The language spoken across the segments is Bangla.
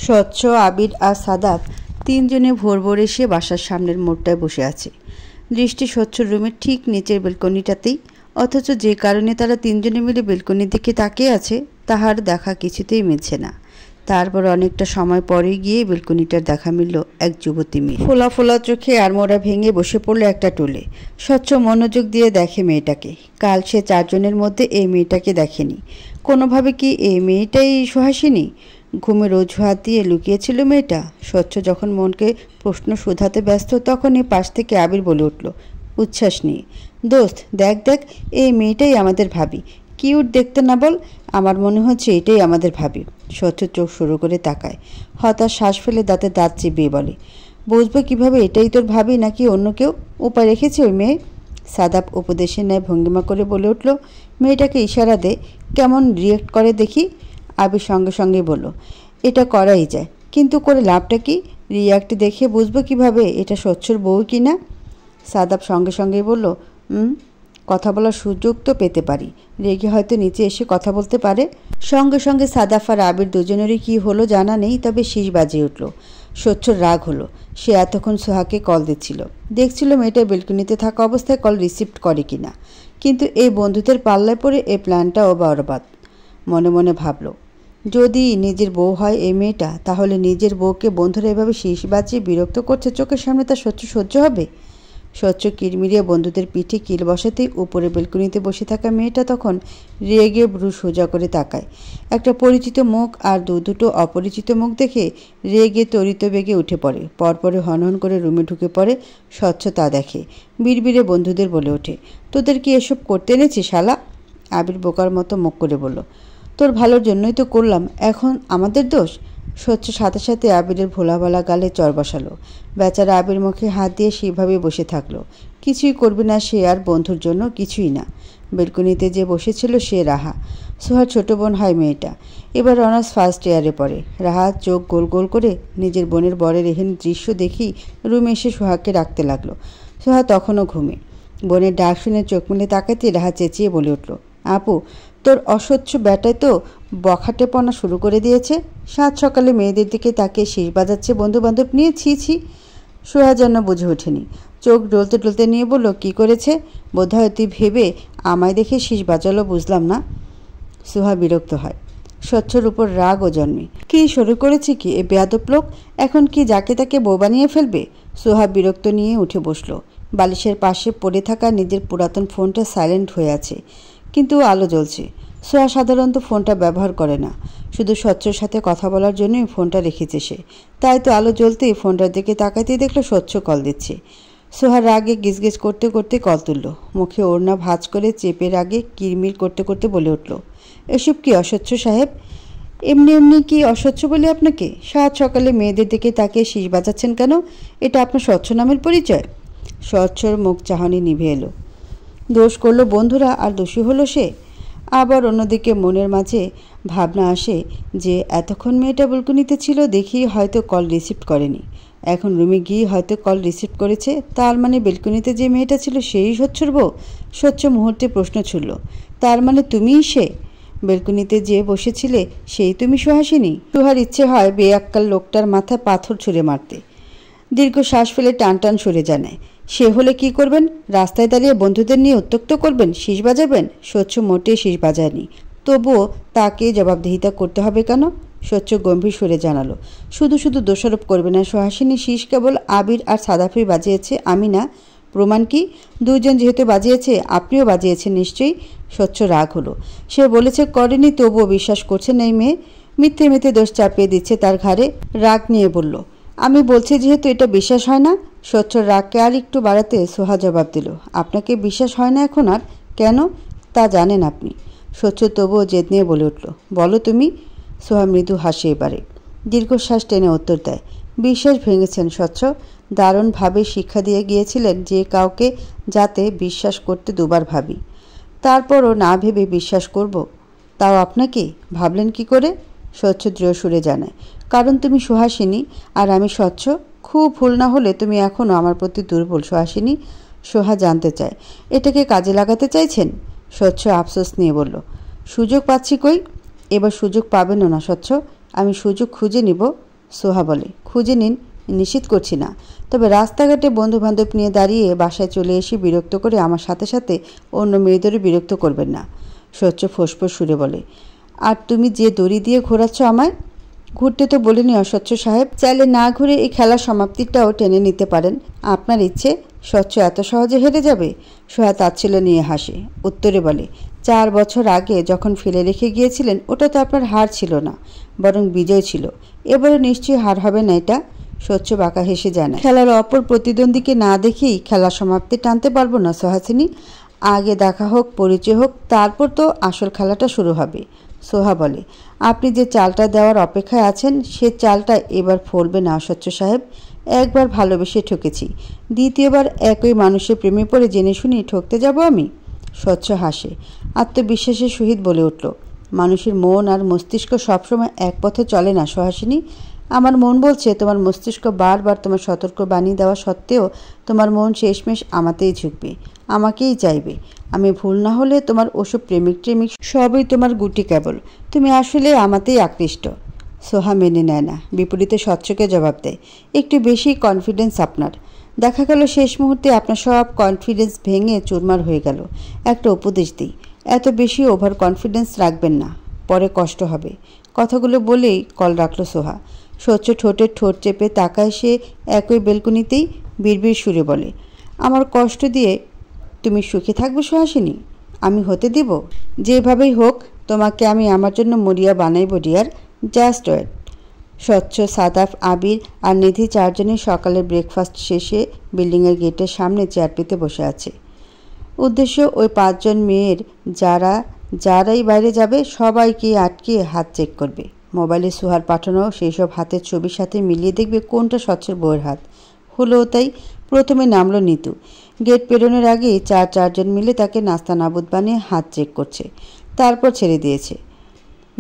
স্বচ্ছ, আবির আর সাদাব তিনজনে ভোর ভোর এসে বাসার সামনের মোড়টায় বসে আছে। দৃষ্টি স্বচ্ছর রুমের ঠিক নিচের বেলকনিটাতেই, অথচ যে কারণে তারা তিনজনে মিলে বেলকনির দিকে তাকিয়ে আছে তাহার দেখা কিছুতেই মিলছে না। তারপর অনেকটা সময় পরে গিয়ে বেলকনিটার দেখা মিলল এক যুবতী মেয়ে। ফোলা ফোলা চোখে আড়মোড়া ভেঙে বসে পড়ল একটা টুলে। স্বচ্ছ মনোযোগ দিয়ে দেখে মেয়েটাকে। কাল সে চারজনের মধ্যে এই মেয়েটাকে দেখেনি। কোনোভাবে কি এই মেয়েটাই সুহাসিনী? ঘুমের অজুহাত দিয়ে লুকিয়েছিল মেয়েটা? স্বচ্ছ যখন মনকে প্রশ্ন শুধাতে ব্যস্ত তখনই পাশ থেকে আবির বলে উঠল উচ্ছ্বাস নিয়ে, দোস্ত দেখ দেখ, এই মেয়েটাই আমাদের ভাবি। কিউট দেখতে না বল? আমার মনে হচ্ছে এটাই আমাদের ভাবি। স্বচ্ছ চোখ শুরু করে তাকায়, হতাশ শ্বাস ফেলে দাঁতে দাঁত চিবিয়ে বলে, বুঝবো কিভাবে এটাই তোর ভাবি নাকি অন্য কেউ? উপায় রেখেছে ওই মেয়ে? সাদাব উপদেশের ন্যায় ভঙ্গিমা করে বলে উঠল, মেয়েটাকে ইশারা দে, কেমন রিয়েক্ট করে দেখি। আবির সঙ্গে সঙ্গেই বলল, এটা করাই যায়, কিন্তু করে লাভটা কি? রিয়াক্ট দেখে বুঝবো কিভাবে এটা স্বচ্ছর বউ কি না? সাদাব সঙ্গে সঙ্গেই বলল, কথা বলার সুযোগ তো পেতে পারি, রেগে হয়তো নিচে এসে কথা বলতে পারে। সঙ্গে সঙ্গে সাদাব আর আবির দুজনেরই কী হলো জানা নেই, তবে শীষ বাজিয়ে উঠল। স্বচ্ছর রাগ হলো। সে এতক্ষণ সোহাকে কল দিচ্ছিল, দেখছিল মেয়েটা বেলকনিতে থাকা অবস্থায় কল রিসিভ করে কিনা, কিন্তু এই বন্ধুদের পাল্লায় পড়ে এই প্ল্যানটাও বরবাদ। মনে মনে ভাবল, যদি নিজের বউ হয় এই মেয়েটা, তাহলে নিজের বউকে বন্ধুরা এভাবে শীষ বাজিয়ে বিরক্ত করছে চোখের সামনে, তার সহ্য হবে? স্বচ্ছ কিরমিরিয়ে বন্ধুদের পিঠে কিল বসাতেই উপরে বেলকনিতে বসে থাকা মেয়েটা তখন রেগে ভ্রু সোজা করে তাকায়। একটা পরিচিত মুখ আর দুটো অপরিচিত মুখ দেখে রেগে তরিত বেগে উঠে পড়ে। পরপরে হনহন করে রুমে ঢুকে পড়ে। স্বচ্ছ তা দেখে, বিড়বিড়ে বন্ধুদের বলে ওঠে, তোদের কি এসব করতে এনেছি শালা? আবির বোকার মতো মুখ করে বলল, তোর ভালোর জন্যই তো করলাম, এখন আমাদের দোষ? স্বচ্ছ সাথে সাথে আবিরের ভোলা ভালা গালে চর বসালো। বেচারা আবির মুখে হাত দিয়ে সেইভাবে বসে থাকলো। কিছুই করবে না সে আর বন্ধুর জন্য, কিছুই না। বেলকনিতে যে বসেছিল সে রাহা। সোহার ছোট বোন হয় মেয়েটা। এবার অনার্স ফার্স্ট ইয়ারে পড়ে। রাহা চোখ গোল গোল করে নিজের বোনের বরের এহেন দৃশ্য দেখি রুমে এসে সোহাকে রাখতে লাগলো। সোহা তখনও ঘুমে। বোনের ডাক শুনে চোখ মেলে তাকাতে রাহা চেঁচিয়ে বলে উঠল, আপু, তোর অস্বচ্ছ ব্যাটায় তো বখাটেপনা শুরু করে দিয়েছে। সাত সকালে মেয়েদের দিকে তাকে শীষ বাজাচ্ছে বন্ধু বান্ধব নিয়ে, ছি। সোহা যেন বুঝে ওঠেনি। চোখ ডলতে ডলতে নিয়ে বলল, কি করেছে? বোধহয় তুই ভেবে আমায় দেখে শীষ বাজালো, বুঝলাম না। সোহা বিরক্ত হয়। স্বচ্ছর উপর রাগ ও জন্মে। কি শুরু করেছে কি এ বেয়াদব লোক? এখন কি যাকে তাকে বউ বানিয়ে ফেলবে? সোহা বিরক্ত নিয়ে উঠে বসল। বালিশের পাশে পড়ে থাকা নিজের পুরাতন ফোনটা সাইলেন্ট হয়ে আছে, কিন্তু আলো জ্বলছে। সোহা সাধারণত ফোনটা ব্যবহার করে না, শুধু স্বচ্ছর সাথে কথা বলার জন্যই ফোনটা রেখেছে সে। তাই তো আলো জ্বলতেই ফোনটার দিকে তাকাতেই দেখলো স্বচ্ছ কল দিচ্ছে। সোহা রাগে গিজগিজ করতে করতে কল তুলল। মুখে ওড়না ভাঁজ করে চেপে রাগে কিরমির করতে করতে বলে উঠল, এসব কি অস্বচ্ছ সাহেব? এমনি কি অস্বচ্ছ বলি আপনাকে? সাত সকালে মেয়েদের দিকে তাকিয়ে শীষ বাজাচ্ছেন কেন? এটা আপনার স্বচ্ছ নামের পরিচয়? স্বচ্ছর মুখ চাহনি নিভে এলো। দোষ করলো বন্ধুরা আর দোষী হলো সে। আবার অন্যদিকে মনের মাঝে ভাবনা আসে যে এতক্ষণ মেয়েটা বেলকনিতে ছিল দেখেই হয়তো কল রিসিভ করেনি, এখন রুমে গিয়ে হয়তো কল রিসিভ করেছে। তার মানে বেলকনিতে যে মেয়েটা ছিল সেই স্বচ্ছর বউ? স্বচ্ছ মুহূর্তে প্রশ্ন ছুড়ল, তার মানে তুমিই সে? বেলকনিতে যে বসেছিলে সেই তুমি সুহাসিনী? সুহার ইচ্ছে হয় বেয়াক্কাল লোকটার মাথায় পাথর ছুঁড়ে মারতে। দীর্ঘ শ্বাস ফেলে টান টান সরে জানায়, সে হলে কি করবেন? রাস্তায় দাঁড়িয়ে বন্ধুদের নিয়ে উত্ত্যক্ত করবেন, শীষ বাজাবেন? স্বচ্ছ মোটেই শীষ বাজায়নি, তবুও তাকে জবাবদিহিতা করতে হবে কেন? স্বচ্ছ গম্ভীর সুরে জানালো, শুধু দোষারোপ করবে না সুহাসিনী, শীষ কেবল আবির আর সাদাফি বাজিয়েছে, আমি না। প্রমাণ কি? দুজন যেহেতু বাজিয়েছে, আপনিও বাজিয়েছেন নিশ্চয়ই। স্বচ্ছ রাগ হলো। সে বলেছে করেনি, তবুও বিশ্বাস করছে না এই মেয়ে। মিথ্যে দোষ চাপিয়ে দিচ্ছে তার ঘাড়ে। রাগ নিয়ে বলল, আমি বলছি যেহেতু এটা বিশ্বাস হয় না। স্বচ্ছর রাগকে আর একটু বাড়াতে সোহা জবাব দিল, আপনাকে বিশ্বাস হয় না এখন আর? কেন তা জানেন আপনি? স্বচ্ছ তবুও জেদ নিয়ে বলে উঠল, বলো তুমি। সোহা মৃদু হাসে এবারে। দীর্ঘশ্বাস টেনে উত্তর দেয়, বিশ্বাস ভেঙেছেন স্বচ্ছ। দারুণভাবে শিক্ষা দিয়ে গিয়েছিলেন যে কাউকে যাতে বিশ্বাস করতে দুবার ভাবি, তারপরও না ভেবে বিশ্বাস করব, তাও আপনাকে। ভাবলেন কি করে? স্বচ্ছ দৃঢ় সুরে জানায়, কারণ তুমি সুহাসিনী আর আমি স্বচ্ছ। খুব ভুল না হলে তুমি এখনও আমার প্রতি দুর্বল সুহাসিনী। সোহা জানতে চায়, এটাকে কাজে লাগাতে চাইছেন? স্বচ্ছ আফসোস নিয়ে বলল, সুযোগ পাচ্ছি কই? এবার সুযোগ পাবেনও না স্বচ্ছ, আমি সুযোগ খুঁজে নিব। সোহা বলে, খুঁজে নিন, নিষেধ করছি না, তবে রাস্তাঘাটে বন্ধুবান্ধব নিয়ে দাঁড়িয়ে বাসায় চলে এসে বিরক্ত করে আমার সাথে সাথে অন্য মেয়েদেরও বিরক্ত করবেন না। স্বচ্ছ ফোঁসফোঁস সুরে বলে, আর তুমি যে দড়ি দিয়ে ঘোরাচ্ছ আমায়? ঘুরতে তো বলিনি অস্বচ্ছ সাহেব, চাইলে না ঘুরে এই খেলার সমাপ্তিটাও টেনে নিতে পারেন, আপনার ইচ্ছে। স্বচ্ছ এত সহজে হেরে যাবে? সোহা তাচ্ছিল্য নিয়ে হাসে, উত্তরে বলে, 4 বছর আগে যখন ফেলে রেখে গিয়েছিলেন ওটা তো আপনার হার ছিল না, বরং বিজয় ছিল। এবারও নিশ্চয়ই হার হবে না এটা? স্বচ্ছ বাঁকা হেসে জানায়, খেলার অপর প্রতিদ্বন্দ্বীকে না দেখেই খেলার সমাপ্তি টানতে পারবো না সোহাসিনী। আগে দেখা হোক, পরিচয় হোক, তারপর তো আসল খেলাটা শুরু হবে। সোহা বলে, আপনি যে চালটা দেওয়ার অপেক্ষায় আছেন সে চালটা এবার ফলবে না অস্বচ্ছ সাহেব। একবার ভালোবেসে ঠকেছি, দ্বিতীয়বার একই মানুষের প্রেমে পড়ে জেনে শুনি ঠকতে যাব আমি? স্বচ্ছ হাসে, আত্মবিশ্বাসের সহিত বলে উঠল, মানুষের মন আর মস্তিষ্ক সবসময় এক পথে চলে না সোহাসিনী। আমার মন বলছে তোমার মস্তিষ্ক বারবার তোমার সতর্ক বাণী দেওয়া সত্ত্বেও তোমার মন শেষমেশ আমাতেই ঝুঁকবে, আমাকেই চাইবে। আমি ভুল না হলে তোমার ওসব প্রেমিক সবই তোমার গুটি কেবল, তুমি আসলে আমাতেই আকৃষ্ট। সোহা মেনে নেয় না, বিপরীতে স্বচ্ছকে জবাব দেয়, একটু বেশি কনফিডেন্স আপনার। দেখা গেল শেষ মুহূর্তে আপনার সব কনফিডেন্স ভেঙে চুরমার হয়ে গেল। একটা উপদেশ দিই, এত বেশি ওভার কনফিডেন্স রাখবেন না, পরে কষ্ট হবে। কথাগুলো বলেই কল রাখল সোহা। স্বচ্ছ ঠোঁটের ঠোঁট চেপে তাকায় সে একই বেলকনিতেই, বিড়বিড় সুরে বলে, আমার কষ্ট দিয়ে তুমি সুখে থাকবে সোহাসিনী? আমি হতে দিব? যেভাবেই হোক তোমাকে আমি আমার জন্য মরিয়া বানাইব ডিয়ার, জাস্ট ওয়েট। স্বচ্ছ, সাদাফ, আবির আর নিধি 4 জনের সকালের ব্রেকফাস্ট শেষে বিল্ডিংয়ের গেটের সামনে চেয়ার পেতে বসে আছে। উদ্দেশ্য ওই 5 জন মেয়ের যারাই বাইরে যাবে সবাইকে আটকে হাত চেক করবে। মোবাইলে সুহার পাঠানো সেই সব হাতের ছবির সাথে মিলিয়ে দেখবে কোনটা স্বচ্ছের বউয়ের হাত। হলো তাই প্রথমে নামলো নিতু। গেট পেরোনোর আগেই 4 জন মিলে তাকে নাস্তা নাবুদ বানিয়ে হাত চেক করছে, তারপর ছেড়ে দিয়েছে।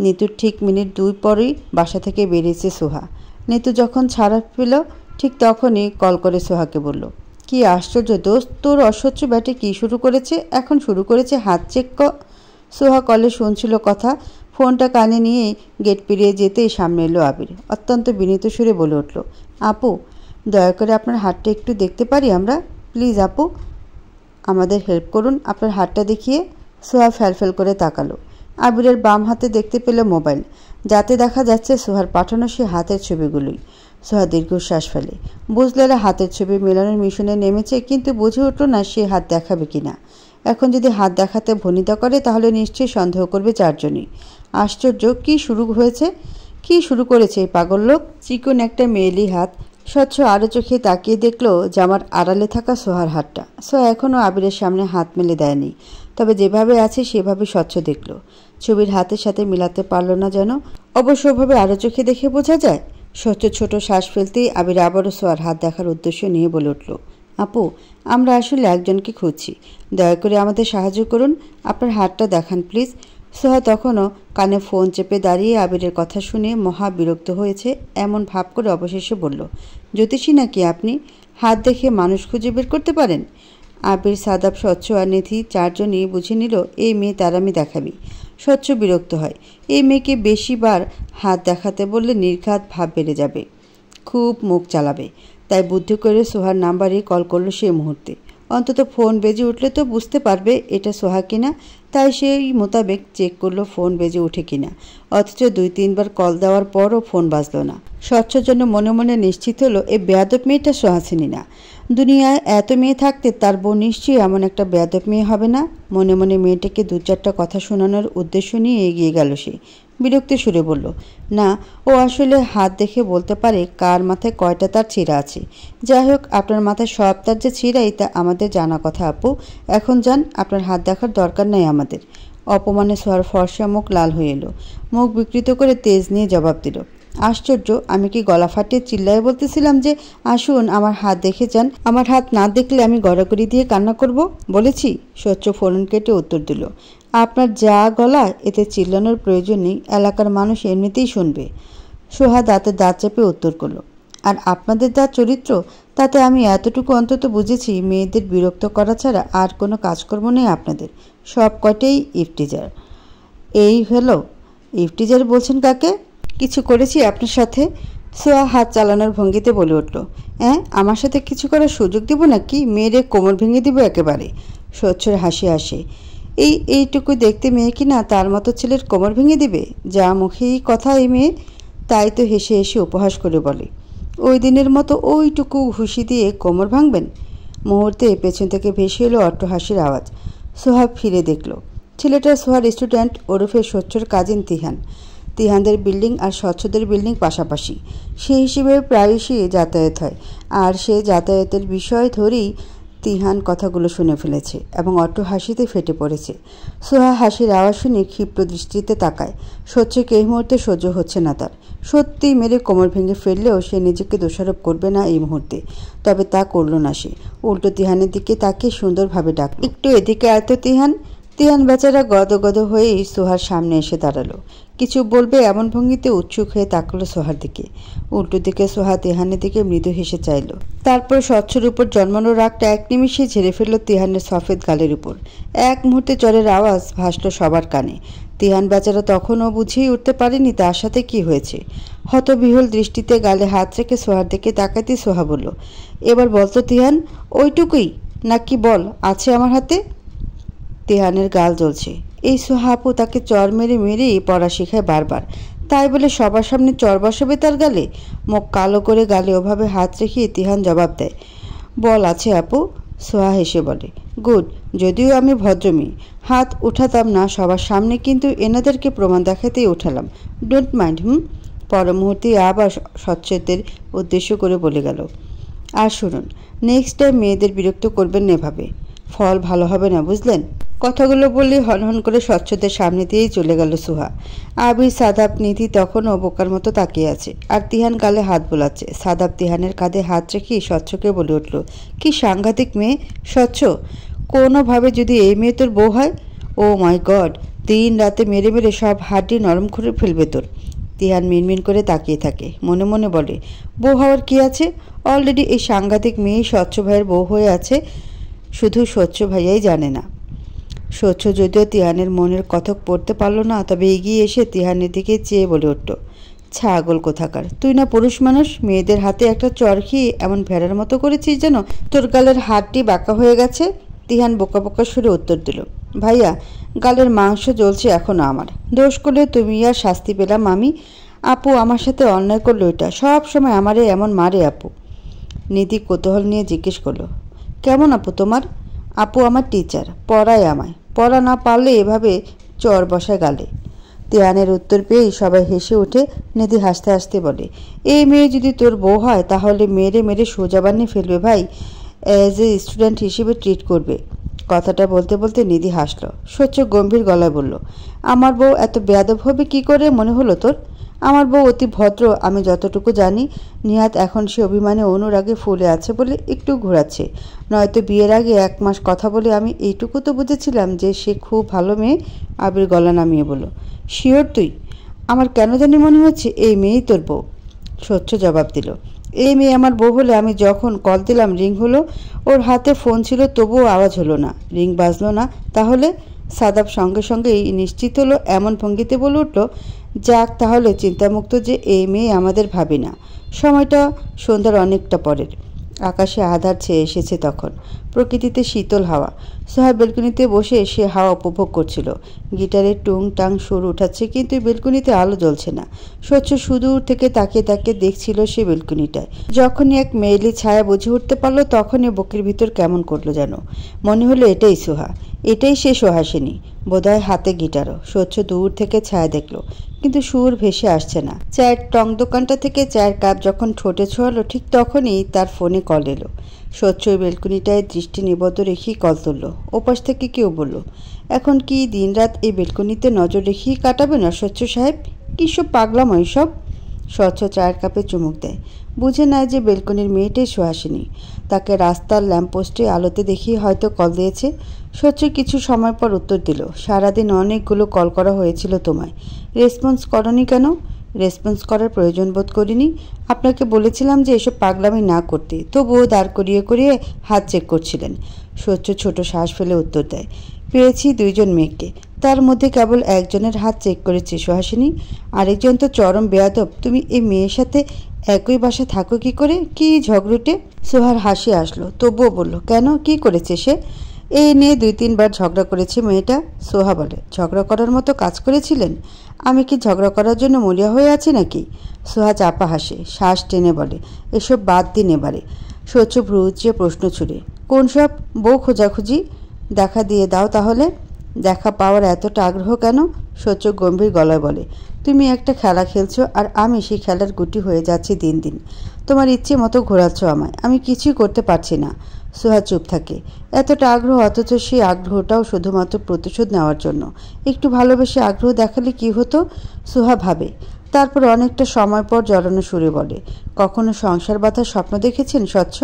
নিতুর ঠিক মিনিট 2 পরেই বাসা থেকে বেরিয়েছে সোহা। নিতু যখন ছাড়া পেল ঠিক তখনই কল করে সোহাকে বলল, কি আশ্চর্য দোস্ত, তোর অসহ্য ব্যাটে কি শুরু করেছে, এখন শুরু করেছে হাত চেক। সোহা কলে শুনছিল কথা, ফোনটা কানে নিয়ে গেট পেরিয়ে যেতেই সামনে এলো আবির। অত্যন্ত বিনীত সুরে বলে উঠল, আপু দয়া করে আপনার হাতটা একটু দেখতে পারি আমরা? প্লিজ আপু, আমাদের হেল্প করুন, আপনার হাতটা দেখিয়ে। সোহা ফ্যালফ্যাল করে তাকালো। আবিরের বাম হাতে দেখতে পেল মোবাইল, যাতে দেখা যাচ্ছে সোহার পাঠানো সে হাতের ছবিগুলোই। সোহা দীর্ঘশ্বাস ফেলে। বুঝলেরা হাতের ছবি মেলানোর মিশনে নেমেছে, কিন্তু বুঝে উঠল না সে হাত দেখাবে কিনা। এখন যদি হাত দেখাতে ভনিতা করে তাহলে নিশ্চয়ই সন্দেহ করবে 4 জনই। আশ্চর্য, কি শুরু করেছে এই পাগল লোক? চিকন একটা মেয়েলি হাত। স্বচ্ছ আরও চোখে তাকিয়ে দেখল জামার আড়ালে থাকা সোহার হাতটা। সোহা এখনও আবিরের সামনে হাত মেলে দেয়নি, তবে যেভাবে আছে সেভাবে স্বচ্ছ দেখল। ছবির হাতের সাথে মিলাতে পারল না যেন। অবশ্য ওভাবে আরও চোখে দেখে বোঝা যায়। স্বচ্ছ ছোট শ্বাস ফেলতেই আবির আবারও সোহার হাত দেখার উদ্দেশ্য নিয়ে বলে উঠল, আপু আমরা আসলে একজনকে খুঁজছি, দয়া করে আমাদের সাহায্য করুন, আপনার হাতটা দেখান প্লিজ। সোহা তখনও কানে ফোন চেপে দাঁড়িয়ে আবিরের কথা শুনে মহা বিরক্ত হয়েছে এমন ভাব করে অবশেষে বলল, জ্যোতিষী নাকি আপনি? হাত দেখে মানুষ খুঁজে বের করতে পারেন? আবির, সাদাব, স্বচ্ছ আর নিধি 4 জনই বুঝে নিল এই মেয়ে তারামি দেখাবি। স্বচ্ছ বিরক্ত হয়, এই মেয়েকে বেশিবার হাত দেখাতে বললে নির্ঘাত ভাব বেড়ে যাবে, খুব মুখ চালাবে। তাই বুদ্ধি করে সোহার নাম্বারে কল করলো সেই মুহূর্তে। অন্তত ফোন বেজে উঠলে তো বুঝতে পারবে এটা সোহা কিনা। তাই সেই মোতাবেক চেক করলো ফোন বেজে উঠে কিনা। অথচ 2-3 বার কল দেওয়ার পরও ফোন বাজলো না। স্বচ্ছর জন্য মনে মনে নিশ্চিত হলো এই বেয়াদব মেয়েটা সোহাসিনী না। দুনিয়ায় এত মেয়ে থাকতে তার বউ নিশ্চয়ই এমন একটা বেয়াদব মেয়ে হবে না। মনে মনে মেয়েটাকে 2-4টা কথা শোনানোর উদ্দেশ্য নিয়ে এগিয়ে গেল সে। বিরক্তি সুরে বলল, না ও আসলে হাত দেখে বলতে পারে কার মাথায় কয়টা তার ছিঁড়া আছে। যাই হোক, আপনার মাথায় সব তার যে ছিঁড়াই তা আমাদের জানা কথা আপু। এখন যান, আপনার হাত দেখার দরকার নাই আমাদের। অপমানে সোহার ফর্সা মুখ লাল হয়ে এলো। মুখ বিকৃত করে তেজ নিয়ে জবাব দিল, আশ্চর্য, আমি কি গলা ফাটিয়ে চিল্লায় বলতেছিলাম যে আসুন আমার হাত দেখে যান? আমার হাত না দেখলে আমি গড়াগড়ি দিয়ে কান্না করব বলেছি? স্বচ্ছ ফোন কেটে উত্তর দিল, আপনার যা গলা, এতে চিল্লানোর প্রয়োজন নেই, এলাকার মানুষ এমনিতেই শুনবে। সোহা দাঁতে দাঁত চেপে উত্তর করল, আর আপনাদের যা চরিত্র তাতে আমি এতটুকু অন্তত বুঝেছি মেয়েদের বিরক্ত করা ছাড়া আর কোনো কাজকর্ম নেই আপনাদের। সব কয়টাই ইফটিজার। এই হলো ইফটিজার বলছেন কাকে? কিছু করেছি আপনার সাথে? সোহা হাত চালানোর ভঙ্গিতে বলে উঠল, হ্যাঁ, আমার সাথে কিছু করার সুযোগ দিব নাকি? মেয়েরে কোমর ভেঙে দিব একেবারে। স্বচ্ছর হাসি আসে। এইটুকু দেখতে মেয়ে কিনা তার মতো ছেলের কোমর ভেঙে দিবে? যা মুখেই কথা এই মেয়ে। তাই তো হেসে হেসে উপহাস করে বলে, ওই দিনের মতো ওইটুকু ঘুষি দিয়ে কোমর ভাঙবেন? মুহূর্তে পেছন থেকে ভেসে এলো অট্টহাসির আওয়াজ। সোহা ফিরে দেখল ছেলেটা সোহার স্টুডেন্ট ওরফে স্বচ্ছর কাজিন তিহান। তিহানদের বিল্ডিং আর স্বচ্ছদের বিল্ডিং পাশাপাশি, সেই হিসেবে প্রায়শই যাতায়াত হয়। আর সে যাতায়াতের বিষয় ধরেই তিহান কথাগুলো শুনে ফেলেছে এবং অট্টহাসিতে ফেটে পড়েছে। সোহা হাসির আওয়াজ শুনে ক্ষিপ্র দৃষ্টিতে তাকায়। স্বচ্ছকে এই মুহূর্তে সহ্য হচ্ছে না তার। সত্যি মেরে কোমর ভেঙে ফেললেও সে নিজেকে দোষারোপ করবে না এই মুহূর্তে। তবে তা করল না সে। উল্টো তিহানের দিকে তাকিয়ে সুন্দরভাবে ডাক, একটু এদিকে আয় তো তিহান। তিহান বেচারা গদগদ হয়েই সোহার সামনে এসে দাঁড়ালো। কিছু বলবে এমন ভঙ্গিতে উৎসুক হয়ে তাকালো সোহার দিকে। উল্টো দিকে সোহা তিহানের দিকে মৃদু হেসে চাইল। তারপর স্বচ্ছর উপর জন্মানো রাগটা এক নিমিষে ঝেড়ে ফেলল তিহানের সফেদ গালের উপর। এক মুহূর্তে জ্বরের আওয়াজ ভাসল সবার কানে। তিহান বেচারা তখনও বুঝেই উঠতে পারেনি তার সাথে কি হয়েছে। হতবিহ্বল দৃষ্টিতে গালে হাত রেখে সোহার দিকে তাকাতেই সোহা বলল, এবার বলতো তিহান, ওইটুকুই নাকি বল আছে আমার হাতে? তিহানের গাল জ্বলছে। এই সোহা আপু তাকে চর মেরে মেরেই পড়া শেখায় বারবার। তাই বলে সবার সামনে চর বসাবে তার গালে? মুখ কালো করে গালে ওভাবে হাত রেখে তিহান জবাব দেয়, বল আছে আপু। সোহা হেসে বলে, গুড, যদিও আমি ভদ্রমেয়ে, হাত উঠাতাম না সবার সামনে, কিন্তু এনাদেরকে প্রমাণ দেখাতেই উঠালাম। Don't mind. পর মুহূর্তে আবার স্বচ্ছদের উদ্দেশ্য করে বলে গেল, আর শুনুন, নেক্সট টাইম মেয়েদের বিরক্ত করবেন না এভাবে, ফল ভালো হবে না, বুঝলেন? কথাগুলো বলে হনহন করে স্বচ্ছদের সামনে দিয়েই চলে গেল সোহা। আবির, সাদাব, নিধি তখনও বোকার মতো তাকিয়ে আছে আর তিহান গালে হাত বোলাচ্ছে। সাদাব তিহানের কাঁধে হাত রেখে স্বচ্ছকে বলে উঠল, কি সাংঘাতিক মেয়ে স্বচ্ছ, কোনোভাবে যদি এই মেয়ে তোর বউ হয়, ও মাই গড, দিন রাতে মেরে মেরে সব হাড্ডি নরম করে ফেলবে তোর। তিহান মিনমিন করে তাকিয়ে থাকে, মনে মনে বলে, বউ হওয়ার কি আছে? অলরেডি এই সাংঘাতিক মেয়ে স্বচ্ছ ভাইয়ের বউ হয়ে আছে, শুধু স্বচ্ছ ভাইয়াই জানে না। স্বচ্ছ যদিও তিহানের মনের কথক পড়তে পারল না, তবে এগিয়ে এসে তিহানের দিকে চেয়ে বলে উঠল, ছাগল কোথাকার, তুই না পুরুষ মানুষ, মেয়েদের হাতে একটা চর খেয়ে এমন ভেড়ার মতো করেছিস যেন তোর গালের হাড়টি বাঁকা হয়ে গেছে। তিহান বোকা বোকা সুরে উত্তর দিল, ভাইয়া, গালের মাংস জ্বলছে এখনো আমার, দোষ করলে তুমি আর শাস্তি পেলাম আমি। আপু আমার সাথে অন্যায় করলো, এটা সব সময় আমারে এমন মারে আপু। নিধি কৌতূহল নিয়ে জিজ্ঞেস করলো, কেমন আপু তোমার? আপু আমার টিচার, পড়ায় আমায়, পড়া না পারলে এভাবে চর বসায় গালে। তিহানের উত্তর পেয়েই সবাই হেসে উঠে। নিধি হাসতে হাসতে বলে, এই মেয়ে যদি তোর বউ হয় তাহলে মেরে মেরে সোজা বানিয়ে ফেলবে ভাই, অ্যাজ এ স্টুডেন্ট হিসেবে ট্রিট করবে। কথাটা বলতে বলতে নিধি হাসলো। স্বচ্ছ গম্ভীর গলায় বলল, আমার বউ এত বেয়াদব হবে কি করে মনে হলো তোর? আমার বউ অতি ভদ্র, আমি যতটুকু জানি। নিহাত এখন সে অভিমানে অনুরাগে ফুলে আছে বলে একটু ঘোরাচ্ছে, নয়তো বিয়ের আগে 1 মাস কথা বলে আমি এইটুকু তো বুঝেছিলাম যে সে খুব ভালো মেয়ে। আবির গলা নামিয়ে বলল, শিওর তুই? আমার কেন জানি মনে হচ্ছে এই মেয়েই তোর বউ। স্বচ্ছ জবাব দিল, এই মেয়ে আমার বউ হলে আমি যখন কল দিলাম রিং হলো, ওর হাতে ফোন ছিল তবুও আওয়াজ হলো না, রিং বাজলো না, তাহলে? সাদাব সঙ্গে সঙ্গেই নিশ্চিত হলো, এমন ভঙ্গিতে বলে উঠল, যাক তাহলে চিন্তামুক্ত যে এই মেয়ে আমাদের ভাবি না। সময়টা সন্ধ্যার অনেকটা পরের। আকাশে আধার ছেয়ে এসেছে তখন, প্রকৃতিতে শীতল হাওয়া। সোহা বেলকনিতে বসে সে হাওয়া উপভোগ করছিল। গিটারের টুং টাং সুর উঠাচ্ছে, কিন্তু বেলকনিতে আলো জ্বলছে না। স্বচ্ছ সুদূর থেকে তাকিয়ে তাকিয়ে দেখছিল সে বেলকনিটায়। যখনই এক মেয়েলি ছায়া বুঝে উঠতে পারলো, তখনই বুকের ভিতর কেমন করলো যেন। মনে হলো এটাই সোহা, এটাই সে সোহাসিনী, বোধহয় হাতে গিটারও। স্বচ্ছ দূর থেকে ছায়া দেখলো, কিন্তু সুর ভেসে আসছে না। চায়ের টং দোকানটা থেকে চায়ের কাপ যখন ঠোঁটে ছোঁয়ালো, ঠিক তখনই তার ফোনে কল এলো। স্বচ্ছ বেলকনিটায় দৃষ্টি নিবদ্ধ রেখেই কল তুলল। ওপাশ থেকে কেউ বলল, এখন কি দিনরাত এই বেলকনিতে নজর রেখেই কাটাবে না স্বচ্ছ সাহেব? কী সব পাগলাম ওইসব। স্বচ্ছ চায়ের কাপে চুমুক দেয়। বুঝে নেয় যে বেলকনির মেয়েটাই সুহাসিনী। তাকে রাস্তার ল্যাম্পপোস্টে আলোতে দেখিয়ে হয়তো কল দিয়েছে। স্বচ্ছ কিছু সময় পর উত্তর দিল, সারাদিন অনেকগুলো কল করা হয়েছিল তোমায়, রেসপন্স করনি কেন? রেসপন্স করার প্রয়োজন বোধ করিনি। আপনাকে বলেছিলাম যে এসব পাগলামি না করতে, তবুও দাঁড় করিয়ে করিয়ে হাত চেক করছিলেন। স্বচ্ছ ছোট শ্বাস ফেলে উত্তর দেয়, পেয়েছি 2 জন মেয়েকে, তার মধ্যে কেবল একজনের হাত চেক করেছি সুহাসিনী, আরেকজন তো চরম বেয়াদব। তুমি এই মেয়ের সাথে একই বাসা থাকো কি করে? কি ঝগড়ুটে? সোহার হাসি আসলো, তবুও বলল, কেন, কি করেছে সে? এই নিয়ে 2-3 বার ঝগড়া করেছে মেয়েটা। সোহা বলে, ঝগড়া করার মতো কাজ করেছিলেন? আমি কি ঝগড়া করার জন্য মরিয়া হয়ে আছি নাকি? সোহা চাপা হাসে, শ্বাস টেনে বলে, এসব বাদ দিন এবারে। সহ্য ভ্রু উঁচিয়ে প্রশ্ন ছুড়ে, কোন সব বউ খোঁজাখুঁজি? দেখা দিয়ে দাও তাহলে। দেখা পাওয়ার এতটা আগ্রহ কেন? সহ্য গম্ভীর গলায় বলে, তুমি একটা খেলা খেলছো আর আমি সেই খেলার গুটি হয়ে যাচ্ছি দিন দিন। তোমার ইচ্ছে মতো ঘোরাচ্ছ আমায়, আমি কিছুই করতে পারছি না। সোহা চুপ থাকে। এতটা আগ্রহ, অথচ সেই আগ্রহটাও শুধুমাত্র প্রতিশোধ নেওয়ার জন্য। একটু ভালোবেসে আগ্রহ দেখালে কি হতো? সোহা ভাবে। তারপর অনেকটা সময় পর জড়ানো সুরে বলে, কখনো সংসার বাঁধার স্বপ্ন দেখেছেন স্বচ্ছ?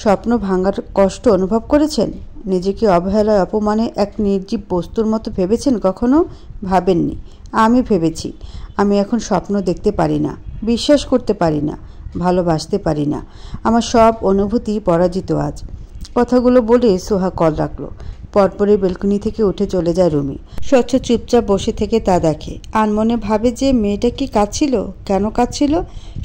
স্বপ্ন ভাঙার কষ্ট অনুভব করেছেন? নিজেকে অবহেলায় অপমানে এক নির্জীব বস্তুর মতো ভেবেছেন কখনো? ভাবেননি। আমি ভেবেছি। আমি এখন স্বপ্ন দেখতে পারি না, বিশ্বাস করতে পারি না, ভালোবাসতে পারি না। আমার সব অনুভূতি পরাজিত আজ। কথাগুলো বলে সোহা কল রাখল। পরপরই বেলকনি থেকে উঠে চলে যায় রুমি। স্বচ্ছ চুপচাপ বসে থেকে তা দেখে। আনমনে ভাবে যে মেয়েটা কি কাঁদছিল? কেন কাঁদছিল?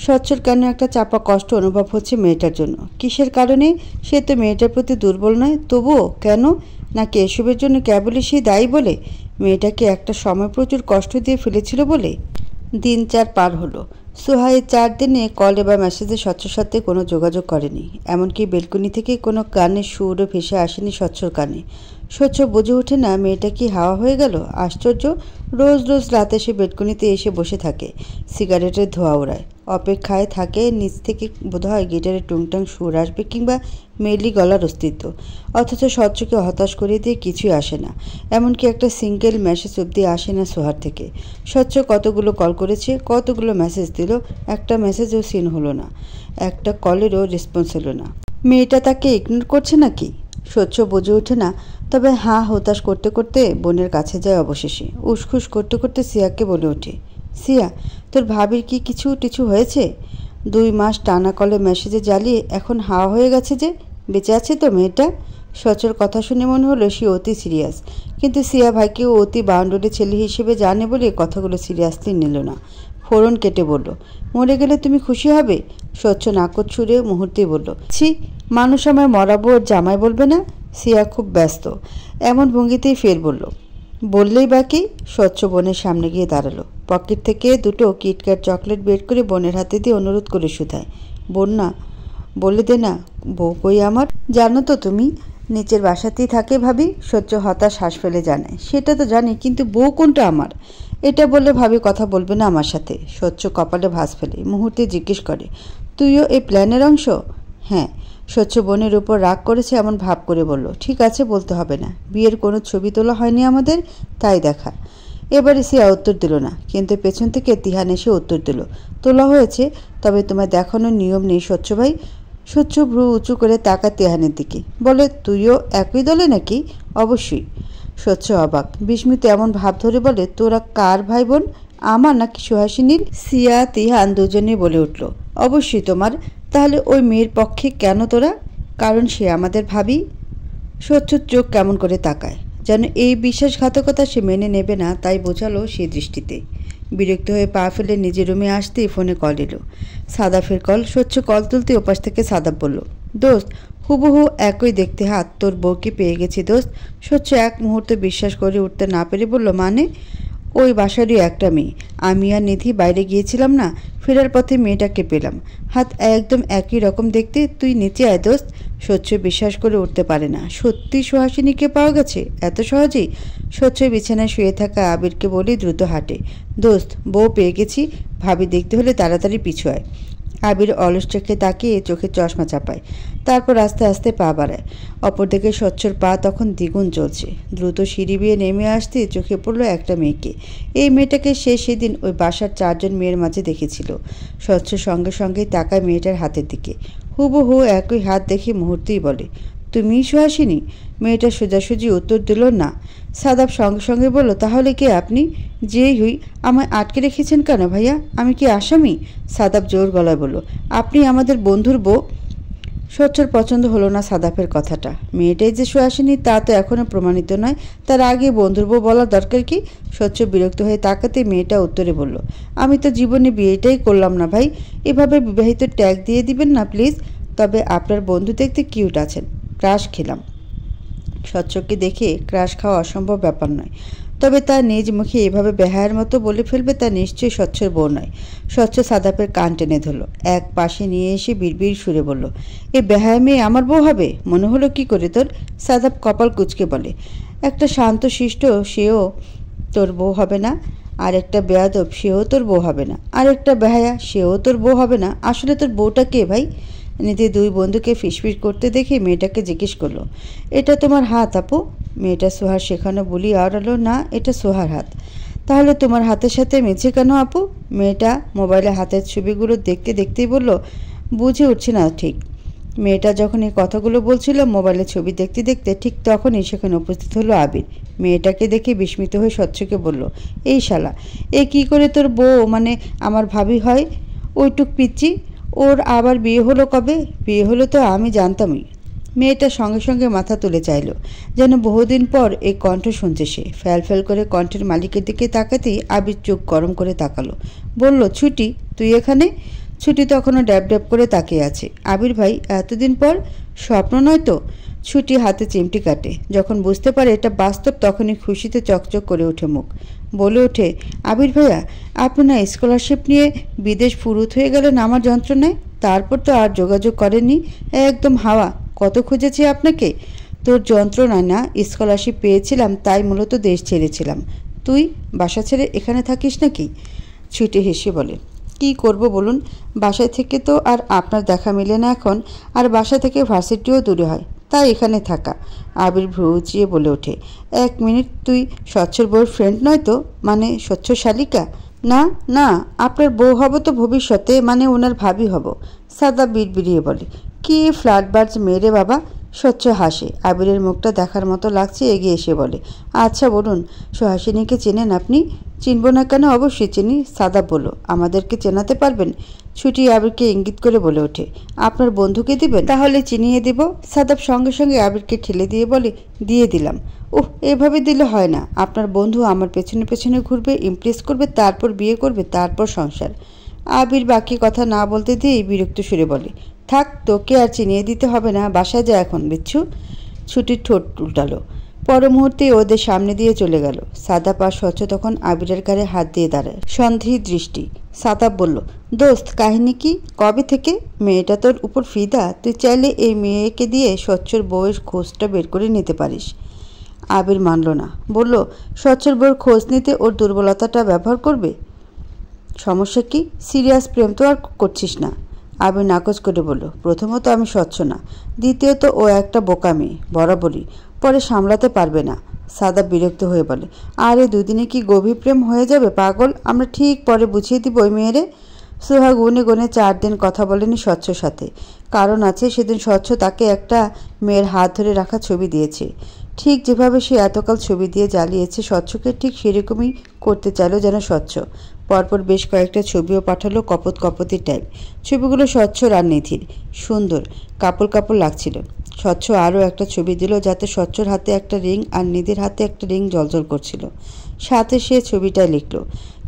স্বচ্ছর কেন একটা চাপা কষ্ট অনুভব হচ্ছে মেয়েটার জন্য? কিসের কারণে? সে তো মেয়েটার প্রতি দুর্বল নয়, তবুও কেন? নাকি এসবের জন্য কেবলই সে দায়ী বলে? মেয়েটাকে একটা সময় প্রচুর কষ্ট দিয়ে ফেলেছিল বলে? দিন 4 পার হলো। সোহা এই 4 দিনে কলে বা মেসেজে স্বচ্ছর সাথে কোনো যোগাযোগ করেনি। এমনকি বেলকনি থেকে কোনো গানের সুরও ভেসে আসেনি স্বচ্ছর কানে। স্বচ্ছ বুঝে ওঠে না মেয়েটা কি হাওয়া হয়ে গেল? আশ্চর্য, রোজ রোজ রাতে সে বেলকনিতে এসে বসে থাকে, সিগারেটের ধোঁয়া ওড়ায়, অপেক্ষায় থাকে নিচ থেকে বোধহয় গিটারের টুংটাং সুর আসবে কিংবা মেলি গলার অস্তিত্ব। অথচ স্বচ্ছকে হতাশ করে দিয়ে কিছুই আসে না। এমনকি একটা সিঙ্গেল মেসেজ অবধি আসে না সোহার থেকে। স্বচ্ছ কতগুলো কল করেছে, কতগুলো মেসেজ দিল, একটা মেসেজও সিন হলো না, একটা কলেরও রেসপন্স হলো না। মেয়েটা তাকে ইগনোর করছে নাকি? স্বচ্ছ বুঝে ওঠে না। তবে হতাশ করতে করতে বোনের কাছে যায় অবশেষে। উসখুস করতে করতে সিয়াকে বলে ওঠে, সিয়া, তোর ভাবির কি কিছু টিছু হয়েছে? 2 মাস টানা কলে মেসেজে জ্বালিয়ে এখন হাওয়া হয়ে গেছে যে। বেঁচে আছে তো মেয়েটা? স্বচ্ছর কথা শুনে মনে হলো সে অতি সিরিয়াস, কিন্তু সিয়া ভাইকেও অতি বাউন্ডারি ছেলে হিসেবে জানে বলে কথাগুলো সিরিয়াসলি নিল না। ফোড়ন কেটে বলল, মরে গেলে তুমি খুশি হবে? স্বচ্ছ নাকচ ছুঁড়ে মুহূর্তেই বলল, ছি, মানুষ আমায় মরাবো ওর জামাই বলবে না? সিয়া খুব ব্যস্ত, এমন ভঙ্গিতেই ফের বলল, বললেই বাকি। স্বচ্ছ বোনের সামনে গিয়ে দাঁড়ালো। পকেট থেকে 2টো কিটক্যাট চকলেট বের করে বোনের হাতে দিয়ে অনুরোধ করে শুধায়, বোন না, বলে দে না, বউ কই আমার? জানো তো তুমি নিচের বাসাতেই থাকে ভাবি। স্বচ্ছ হতাশ শ্বাস ফেলে জানায়, সেটা তো জানি, কিন্তু বউ কোনটা আমার? এটা বললে ভাবি কথা বলবে না আমার সাথে। স্বচ্ছ কপালে ভাঁজ ফেলে মুহূর্তে জিজ্ঞেস করে, তুইও এই প্ল্যানের অংশ? হ্যাঁ। স্বচ্ছ বোনের উপর রাগ করেছে এমন ভাব করে বলল, ঠিক আছে, বলতে হবে না, বিয়ের কোনো ছবি তোলা হয়নি আমাদের, তাই দেখা। এবারে সিয়া উত্তর দিল না, কিন্তু পেছন থেকে তিহান এসে উত্তর দিল, তোলা হয়েছে, তবে তোমায় দেখানোর নিয়ম নেই স্বচ্ছ ভাই। স্বচ্ছ ভ্রু উঁচু করে তাকা তিহানের দিকে, বলে, তুইও একই দলে নাকি? অবশ্যই। স্বচ্ছ অবাক, বিস্মিত এমন ভাব ধরে বলে, তোরা কার ভাই বোন, আমার নাকি সুহাসিনীর? সিয়া তিহান দুজনেই বলে উঠল, অবশ্যই তোমার। তাহলে ওই মেয়ের পক্ষে কেন তোরা? কারণ সে আমাদের ভাবি। স্বচ্ছর চোখ কেমন করে তাকায়, যেন এই বিশ্বাসঘাতকতা সে মেনে নেবে না, তাই বোঝালো সে দৃষ্টিতে। বিরক্ত হয়ে পা ফেলে নিজের রুমে আসতেই ফোনে কল এলো। সাদাফের কল। স্বচ্ছ কল তুলতে ওপাশ থেকে সাদাফ বলল, দোস্ত, হুবহু একই দেখতে হাত, তোর বউকে পেয়ে গেছি দোস্ত। স্বচ্ছ এক মুহূর্তে বিশ্বাস করে উঠতে না পেরে বলল, মানে? ওই বাসারই একটা মেয়ে, আমি আর নিধি বাইরে গিয়েছিলাম না, ফেরার পথে মেয়েটাকে পেলাম, হাত একদম একই রকম দেখতে, তুই নিচে আয় দোস্ত। স্বচ্ছ বিশ্বাস করে উঠতে পারে না, সত্যি সুহাসিনীকে পাওয়া গেছে এত সহজেই? স্বচ্ছ বিছানায় শুয়ে থাকা আবিরকে বলি দ্রুত হাঁটে, দোস্ত, বউ পেয়ে গেছি, ভাবি দেখতে হলে তাড়াতাড়ি পিছু আয়। আবির অলস চোখে তাকিয়ে চোখে চশমা চাপায়, তারপর আস্তে আস্তে পা বাড়ায়। অপরদিকে স্বচ্ছর পা তখন দ্বিগুণ চলছে। দ্রুত সিঁড়ি বেয়ে নেমে আসতে চোখে পড়ল একটা মেয়েকে। এই মেয়েটাকে সে সেদিন ওই বাসার 4 জন মেয়ের মাঝে দেখেছিল। স্বচ্ছ সঙ্গে সঙ্গেই তাকায় মেয়েটার হাতের দিকে। হুবহু একই হাত দেখে মুহূর্তেই বলে, তুমিই সুহাসিনী? মেয়েটা সোজাসুজি উত্তর দিল না। সাদাব সঙ্গে সঙ্গে বলল, তাহলে কে আপনি? যেই হই, আমায় আটকে রেখেছেন কেন ভাইয়া? আমি কি আসামি? সাদাব জোর গলায় বলল, আপনি আমাদের বন্ধুর বউ। স্বচ্ছর পছন্দ হলো না সাদাফের কথাটা। মেয়েটাই যে সুহাসিনী তা তো এখনও প্রমাণিত নয়, তার আগে বন্ধুর বউ বলার দরকার কি? স্বচ্ছ বিরক্ত হয়ে তাকাতে মেয়েটা উত্তরে বলল, আমি তো জীবনে বিয়েটাই করলাম না ভাই, এভাবে বিবাহিত ট্যাগ দিয়ে দিবেন না প্লিজ। তবে আপনার বন্ধু দেখতে কিউট আছেন, ক্রাশ খেলাম। স্বচ্ছকে দেখে ক্রাশ খাওয়া অসম্ভব ব্যাপার নয়, তবে তার নিজ মুখে এভাবে বেহায়ের মতো বলে ফেলবে তা নিশ্চয়ই স্বচ্ছর বউ নয়। স্বচ্ছ সাদাপের কান টেনে ধরল, এক পাশে নিয়ে এসে বিড়বিড় সুরে বলল, এ বেহায়া মেয়ে আমার বউ হবে? মনে হলো কি করে তোর? সাদাপ কপাল কুঁচকে বলে, একটা শান্ত শিষ্ট সেও তোর বউ হবে না, আর একটা বেয়াদব সেও তোর বউ হবে না, আর একটা বেহায়া সেও তোর বউ হবে না। আসলে তোর বউটা কে ভাই? নিধি দুই বন্ধুকে ফিসফিস করতে দেখে মেয়েটাকে জিজ্ঞেস করলো, এটা তোমার হাত আপু? মেয়েটা সোহার শেখানো বলি আওড়ালো, না এটা সোহার হাত। তাহলে তোমার হাতের সাথে মেছে কেন আপু? মেয়েটা মোবাইলে হাতের ছবিগুলো দেখতে দেখতেই বলল, বুঝে উঠছে না ঠিক। মেয়েটা যখন এই কথাগুলো বলছিল মোবাইলে ছবি দেখতে দেখতে, ঠিক তখনই সেখানে উপস্থিত হলো আবির। মেয়েটাকে দেখে বিস্মিত হয়ে স্বচ্ছকে বলল, এই শালা, এ কি করে তোর বউ মানে আমার ভাবি হয়? ওইটুক পিচ্ছি, ওর আবার বিয়ে হলো কবে? বিয়ে হলো তো আমি জানতামই। মেয়েটা সঙ্গে সঙ্গে মাথা তুলে চাইল, যেন বহুদিন পর এই কণ্ঠ শুনছে সে। ফ্যাল ফ্যাল করে কণ্ঠের মালিকের দিকে তাকাতেই আবির চোখ গরম করে তাকালো, বলল, ছুটি তুই এখানে? ছুটি তখনও ড্যাব ড্যাব করে তাকিয়ে আছে। আবির ভাই, এতদিন পর? স্বপ্ন নয় তো? ছুটি হাতে চিমটি কাটে, যখন বুঝতে পারে এটা বাস্তব তখনই খুশিতে চকচক করে ওঠে মুখ। বলে ওঠে, আবির ভাইয়া, আপনি না স্কলারশিপ নিয়ে বিদেশ ফুরুত হয়ে গেলেন আমার যন্ত্রণায়, তারপর তো আর যোগাযোগ করেননি, একদম হাওয়া। কত খুঁজেছি আপনাকে। তোর যন্ত্রণায় না স্কলারশিপ পেয়েছিলাম, তাই মূলত দেশ ছেড়েছিলাম। তুই বাসা ছেড়ে এখানে থাকিস নাকি? ছুটে হেসে বলে, কি করব বলুন, বাসায় থেকে তো আর আপনার দেখা মিলে না এখন, আর বাসা থেকে ভার্সিটিও দূরে হয়, তাই এখানে থাকা। আবির ভ্রু উঁচিয়ে বলে ওঠে, এক মিনিট, তুই স্বচ্ছর বউর ফ্রেন্ড নয় তো? মানে স্বচ্ছ শালিকা? না না, আপনার বউ হব তো ভবিষ্যতে, মানে ওনার ভাবি হব। সাদা বিড়বিড়িয়ে বলে, কি ফ্ল্যাটবার্জ মেরে বাবা। স্বচ্ছ হাসে, আবিরের মুখটা দেখার মতো লাগছে, এগিয়ে এসে বলে, আচ্ছা বলুন, সুহাসিনীকে চেনেন আপনি? চিনব না কেন, অবশ্যই চিনি। সাদা বলল, আমাদেরকে চেনাতে পারবেন? ছুটি আবিরকে ইঙ্গিত করে বলে ওঠে, আপনার বন্ধুকে দিবেন? তাহলে চিনিয়ে দেব। সাদাব সঙ্গে সঙ্গে আবিরকে ঠেলে দিয়ে বলে, দিয়ে দিলাম। ওহ, এভাবে দিলে হয় না, আপনার বন্ধু আমার পেছনে পেছনে ঘুরবে, ইমপ্রেস করবে, তারপর বিয়ে করবে, তারপর সংসার। আবির বাকি কথা না বলতে দিয়েই বিরক্ত সুরে বলে, থাক, তোকে আর চিনিয়ে দিতে হবে না, বাসায় যা এখন বিচ্ছু। ছুটির ঠোঁট উল্টালো, পর মুহূর্তেই ওদের সামনে দিয়ে চলে গেল। সাদাব আর স্বচ্ছ তখন আবিরের গায়ে হাত দিয়ে দাঁড়ায়, সন্দেহী দৃষ্টি। সাদাব বলল, দোস্ত, কাহিনী কি? কবে থেকে? মেয়েটা তোর উপর ফিদা, তুই চাইলে এই মেয়েকে দিয়ে স্বচ্ছর বউয়ের খোঁজটা বের করে নিতে পারিস। আবির মানল না, বলল, স্বচ্ছর বউয়ের খোঁজ নিতে ওর দুর্বলতাটা ব্যবহার করবে? সমস্যা কি? সিরিয়াস প্রেম তো আর করছিস না? আবির নাকচ করে বলল, প্রথমত আমি স্বচ্ছ না, দ্বিতীয়ত ও একটা বোকা মেয়ে, বরাবরই, পরে সামলাতে পারবে না। সাদা বিরক্ত হয়ে বলে, আরে দুদিনে কি গভীর প্রেম হয়ে যাবে পাগল, আমরা ঠিক পরে বুঝিয়ে দিব ওই মেয়েরে। সোহা গুনে গুনে 4 দিন কথা বলেনি স্বচ্ছর সাথে, কারণ আছে, সেদিন স্বচ্ছ তাকে একটা মেয়ের হাত ধরে রাখা ছবি দিয়েছে। ঠিক যেভাবে সে এতকাল ছবি দিয়ে জ্বালিয়েছে স্বচ্ছকে, ঠিক সেরকমই করতে চাইল যেন স্বচ্ছ। পরপর বেশ কয়েকটা ছবিও পাঠালো, কপত কপতি টাইপ। ছবিগুলো স্বচ্ছর আর নিধির, সুন্দর কাপড় কাপড় লাগছিল। স্বচ্ছ আরও একটা ছবি দিল, যাতে স্বচ্ছর হাতে একটা রিং আর নিধির হাতে একটা রিং জ্বলজ্বল করছিল। সাথে সে ছবিটায় লিখল,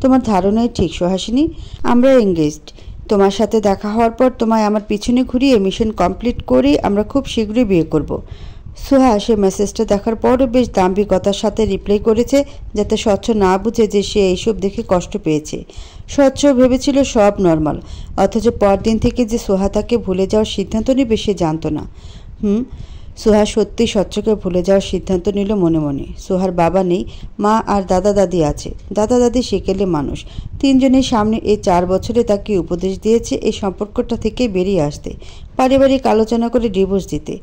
তোমার ধারণাই ঠিক সুহাসিনী, আমরা এঙ্গেজড। তোমার সাথে দেখা হওয়ার পর তোমায় আমার পিছনে ঘুরিয়ে মিশন কমপ্লিট করে আমরা খুব শীঘ্রই বিয়ে করব। সোহা সে মেসেজটা দেখার পরও বেশ দাম্ভিকতার সাথে রিপ্লাই করেছে, যাতে স্বচ্ছ না বুঝে যে সে এইসব দেখে কষ্ট পেয়েছে। স্বচ্ছ ভেবেছিল সব নর্মাল, অথচ পরদিন থেকে যে সোহা তাকে ভুলে যাওয়ার সিদ্ধান্ত নেবে সে জানত না। সোহা সত্যি স্বচ্ছকে ভুলে যাওয়ার সিদ্ধান্ত নিল মনে মনে। সোহার বাবা নেই, মা আর দাদা দাদি আছে। দাদা দাদি সেকেলে মানুষ, তিনজনের সামনে এই 4 বছরে তাকে উপদেশ দিয়েছে এই সম্পর্কটা থেকে বেরিয়ে আসতে, পারিবারিক আলোচনা করে ডিভোর্স দিতে।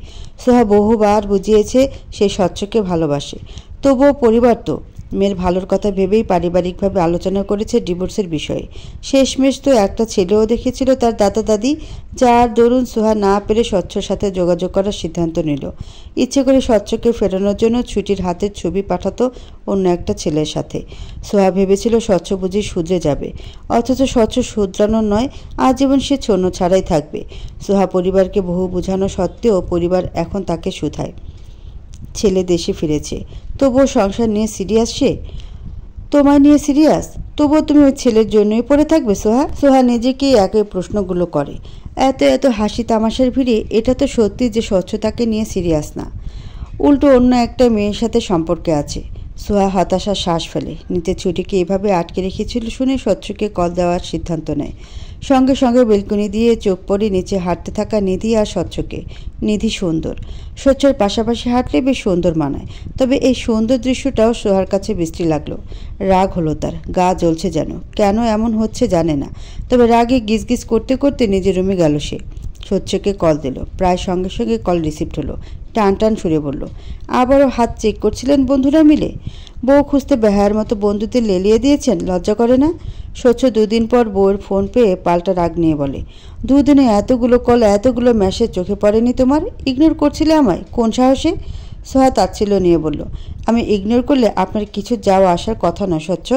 সোহা বহুবার বুঝিয়েছে সে স্বচ্ছকে ভালোবাসে, তবুও পরিবার তো, মেয়ের ভালোর কথা ভেবেই পারিবারিকভাবে আলোচনা করেছে ডিভোর্সের বিষয়ে। শেষমেশ তো একটা ছেলেও দেখেছিল তার দাদা দাদি, যার দরুন সোহা না পেরে স্বচ্ছর সাথে যোগাযোগ করার সিদ্ধান্ত নিল। ইচ্ছে করে স্বচ্ছকে ফেরানোর জন্য ছুটির হাতের ছবি পাঠাতো অন্য একটা ছেলের সাথে। সোহা ভেবেছিল স্বচ্ছ বুঝি শুধরে যাবে, অথচ স্বচ্ছ শুধরানোর নয়, আজীবন সে ছন্ন ছাড়াই থাকবে। সোহা পরিবারকে বহু বোঝানো সত্ত্বেও পরিবার এখন তাকে শুধায়। ছেলে দেশে ফিরেছে, তবুও সংসার নিয়ে সিরিয়াস সে? তোমায় নিয়ে সিরিয়াস? তবুও তুমি ওই ছেলের জন্যই পড়ে থাকবে সোহা? সোহা নিজেকেই একই প্রশ্নগুলো করে। এত এত হাসি তামাশার ভিড়ে এটা তো সত্যি যে স্বচ্ছতাকে নিয়ে সিরিয়াস না, উল্টো অন্য একটা মেয়ের সাথে সম্পর্কে আছে। সোহা হতাশার শ্বাস ফেলে। নিতের ছুটিকে এভাবে আটকে রেখেছিল শুনে স্বচ্ছকে কল দেওয়ার সিদ্ধান্ত নেয়। সঙ্গে সঙ্গে বেলকনি দিয়ে চোখ পড়ে নিচে হাঁটতে থাকা নিধি আর স্বচ্ছকে। নিধি সুন্দর, স্বচ্ছর পাশাপাশি হাঁটলে বেশ সুন্দর মানায়। তবে এই সুন্দর দৃশ্যটাও সোহার কাছে বিশ্রী লাগলো। রাগ হলো তার, গা জ্বলছে যেন। কেন এমন হচ্ছে জানে না, তবে রাগে গিজগিজ করতে করতে নিজের রুমে গেল সে। স্বচ্ছকে কল দিল, প্রায় সঙ্গে সঙ্গে কল রিসিভড হলো। টান টান সুরে বলল, আবারও হাত চেক করছিলেন বন্ধুরা মিলে? বউ খুঁজতে বেহায়ার মতো বন্ধুদের লেলিয়ে দিয়েছেন, লজ্জা করে না? স্বচ্ছ দুদিন পর বউয়ের ফোন পেয়ে পাল্টা রাগ নিয়ে বলে, দুদিনে এতগুলো কল এতগুলো মেসেজ চোখে পড়েনি তোমার? ইগনোর করছিলে আমায় কোন সাহসে? সোহা তাচ্ছিল্য নিয়ে বলল, আমি ইগনোর করলে আপনার কিছু যাওয়া আসার কথা না স্বচ্ছ।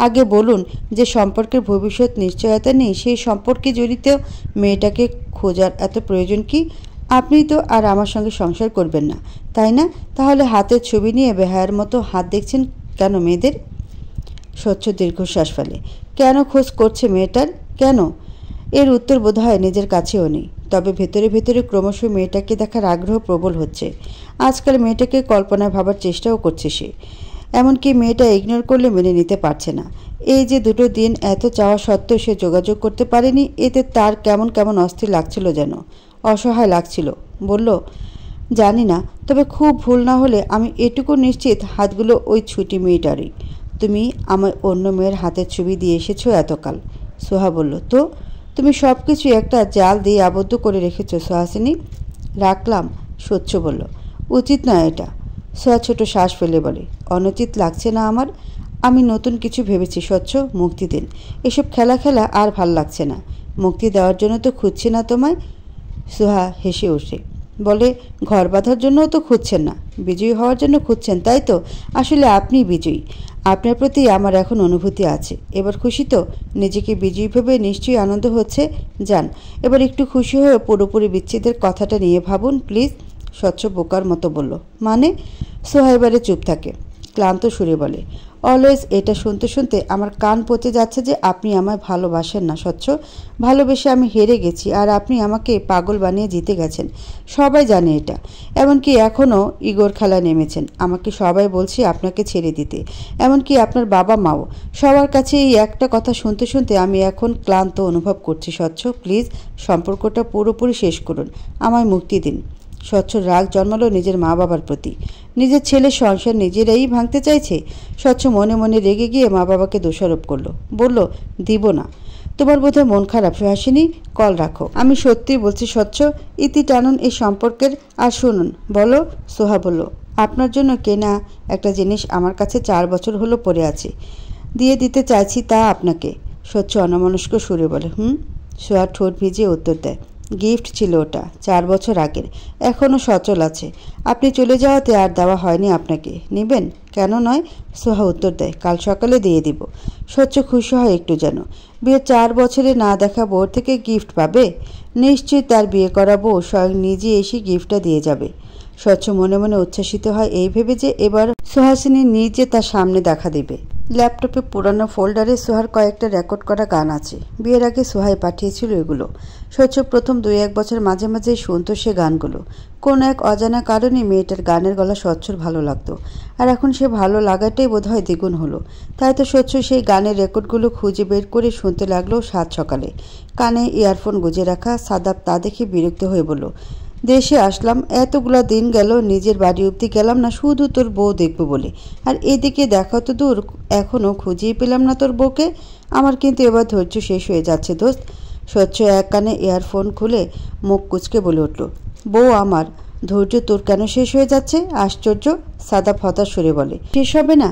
আগে বলুন, যে সম্পর্কের ভবিষ্যৎ নিশ্চয়তা নেই সেই সম্পর্কে জড়িত মেয়েটাকে খোঁজার এত প্রয়োজন কি? আপনি তো আর আমার সঙ্গে সংসার করবেন না, তাই না? তাহলে হাতের ছবি নিয়ে বেহায়ার মতো হাত দেখছেন কেন মেয়েদের? স্বচ্ছ দীর্ঘশ্বাস ফেলে। কেন খোঁজ করছে মেয়েটার? কেন? এর উত্তর বোধহয় নিজের কাছেও নেই। তবে ভেতরে ভেতরে ক্রমশ মেয়েটাকে দেখার আগ্রহ প্রবল হচ্ছে। আজকাল মেয়েটাকে কল্পনায় ভাবার চেষ্টাও করছে সে। এমনকি মেয়েটা ইগনোর করলে মেনে নিতে পারছে না। এই যে দুটো দিন এত চাওয়া সত্ত্বেও সে যোগাযোগ করতে পারেনি, এতে তার কেমন কেমন অস্থির লাগছিল যেন, অসহায় লাগছিল। বলল, জানি না, তবে খুব ভুল না হলে আমি এটুকু নিশ্চিত হাতগুলো ওই ছুটি মেয়েটারই। তুমি আমায় অন্য মেয়ের হাতের ছবি দিয়ে এসেছো এতকাল। সোহা বলল, তো তুমি সব কিছু একটা জাল দিয়ে আবদ্ধ করে রেখেছো সোহাসিনী। রাখলাম, স্বচ্ছ বলল, উচিত নয় এটা। সোহা ছোট শ্বাস ফেলে বলে, অনুচিত লাগছে না আমার? আমি নতুন কিছু ভেবেছি স্বচ্ছ, মুক্তি দিন। এসব খেলা খেলা আর ভাল লাগছে না। মুক্তি দেওয়ার জন্য তো খুঁজছি না তোমায়। সোহা হেসে ওঠে, বলে, ঘর বাঁধার জন্যও তো খুঁজছেন না, বিজয়ী হওয়ার জন্য খুঁজছেন, তাই তো? আসলে আপনি বিজয়ী। আপনার প্রতি আমার এখন অনুভূতি আছে। এবার খুশি তো? নিজেকে বিজয়ী ভেবে নিশ্চয়ই আনন্দ হচ্ছে। যান, এবার একটু খুশি হয়ে পুরোপুরি বিচ্ছেদের কথাটা নিয়ে ভাবুন প্লিজ। স্বচ্ছ বোকার মতো বলল, মানে? সোহা এবারে চুপ থাকে, ক্লান্ত সুরে বলে, অলওয়েজ এটা শুনতে শুনতে আমার কান পচে যাচ্ছে যে আপনি আমায় ভালোবাসেন না স্বচ্ছ। ভালোবেসে আমি হেরে গেছি, আর আপনি আমাকে পাগল বানিয়ে জিতে গেছেন। সবাই জানে এটা। এমনকি এখনও ইগোর খেলা নেমেছেন। আমাকে সবাই বলছে আপনাকে ছেড়ে দিতে, এমনকি আপনার বাবা মাও। সবার কাছে এই একটা কথা শুনতে শুনতে আমি এখন ক্লান্ত অনুভব করছি স্বচ্ছ। প্লিজ সম্পর্কটা পুরোপুরি শেষ করুন, আমায় মুক্তি দিন। স্বচ্ছ রাগ জন্মালো নিজের মা বাবার প্রতি। নিজের ছেলের সংসার নিজেরাই ভাঙতে চাইছে। স্বচ্ছ মনে মনে রেগে গিয়ে মা বাবাকে দোষারোপ করলো। বলল, দিব না। তোমার বোধহয় মন খারাপ সুহাসিনী, কল রাখো। আমি সত্যি বলছি স্বচ্ছ, ইতি টানুন এই সম্পর্কের আর শুনুন। বলো। সোহা বলল, আপনার জন্য কেনা একটা জিনিস আমার কাছে 4 বছর হলো পড়ে আছে, দিয়ে দিতে চাইছি তা আপনাকে। স্বচ্ছ অন্যমনস্ক সুরে বলে, সোহা ঠোঁট ভিজিয়ে উত্তর দেয়, গিফট ছিল ওটা, 4 বছর আগের, এখনও সচল আছে। আপনি চলে যাওয়াতে আর দেওয়া হয়নি আপনাকে। নেবেন? কেন নয়? সোহা উত্তর দেয়, কাল সকালে দিয়ে দিব। স্বচ্ছ খুশি হয় একটু যেন। বিয়ে 4 বছরে না দেখা বউর থেকে গিফট পাবে? নিশ্চয়ই তার বিয়ে করা বউ স্বয়ং নিজে এসে গিফটটা দিয়ে যাবে। স্বচ্ছ মনে মনে উচ্ছ্বাসিত হয় এই ভেবে যে এবার সুহাসিনী নিজে তার সামনে দেখা দেবে। ল্যাপটপে পুরানো ফোল্ডারে সোহার কয়েকটা রেকর্ড করা গান আছে। বিয়ের আগে সোহাই পাঠিয়েছিল এগুলো। স্বচ্ছ প্রথম 2-1 বছর মাঝে মাঝেই শুনতো সে গানগুলো। কোনো এক অজানা কারণে মেয়েটার গানের গলা স্বচ্ছর ভালো লাগতো, আর এখন সে ভালো লাগাটাই বোধহয় দ্বিগুণ হলো। তাই তো স্বচ্ছ সেই গানের রেকর্ডগুলো খুঁজে বের করে শুনতে লাগলো সাত সকালে। কানে ইয়ারফোন গুঁজে রাখা। সাদাব তা দেখে বিরক্ত হয়ে বলল, দেশে আসলাম, এতগুলা দিন গেল, নিজের বাড়ি অবধি গেলাম না শুধু তোর বউ দেখবো বলে, আর এদিকে দেখা তো দূর, এখনও খুঁজেই পেলাম না তোর বউকে। আমার কিন্তু এবার ধৈর্য শেষ হয়ে যাচ্ছে দোস্ত। স্বচ্ছ এক কানে ইয়ারফোন খুলে মুখ কুচকে বলে উঠল, বউ আমার, ধৈর্য তোর কেন শেষ হয়ে যাচ্ছে? আশ্চর্য। সাদাব হতাশ সুরে বলে, শেষ হবে না?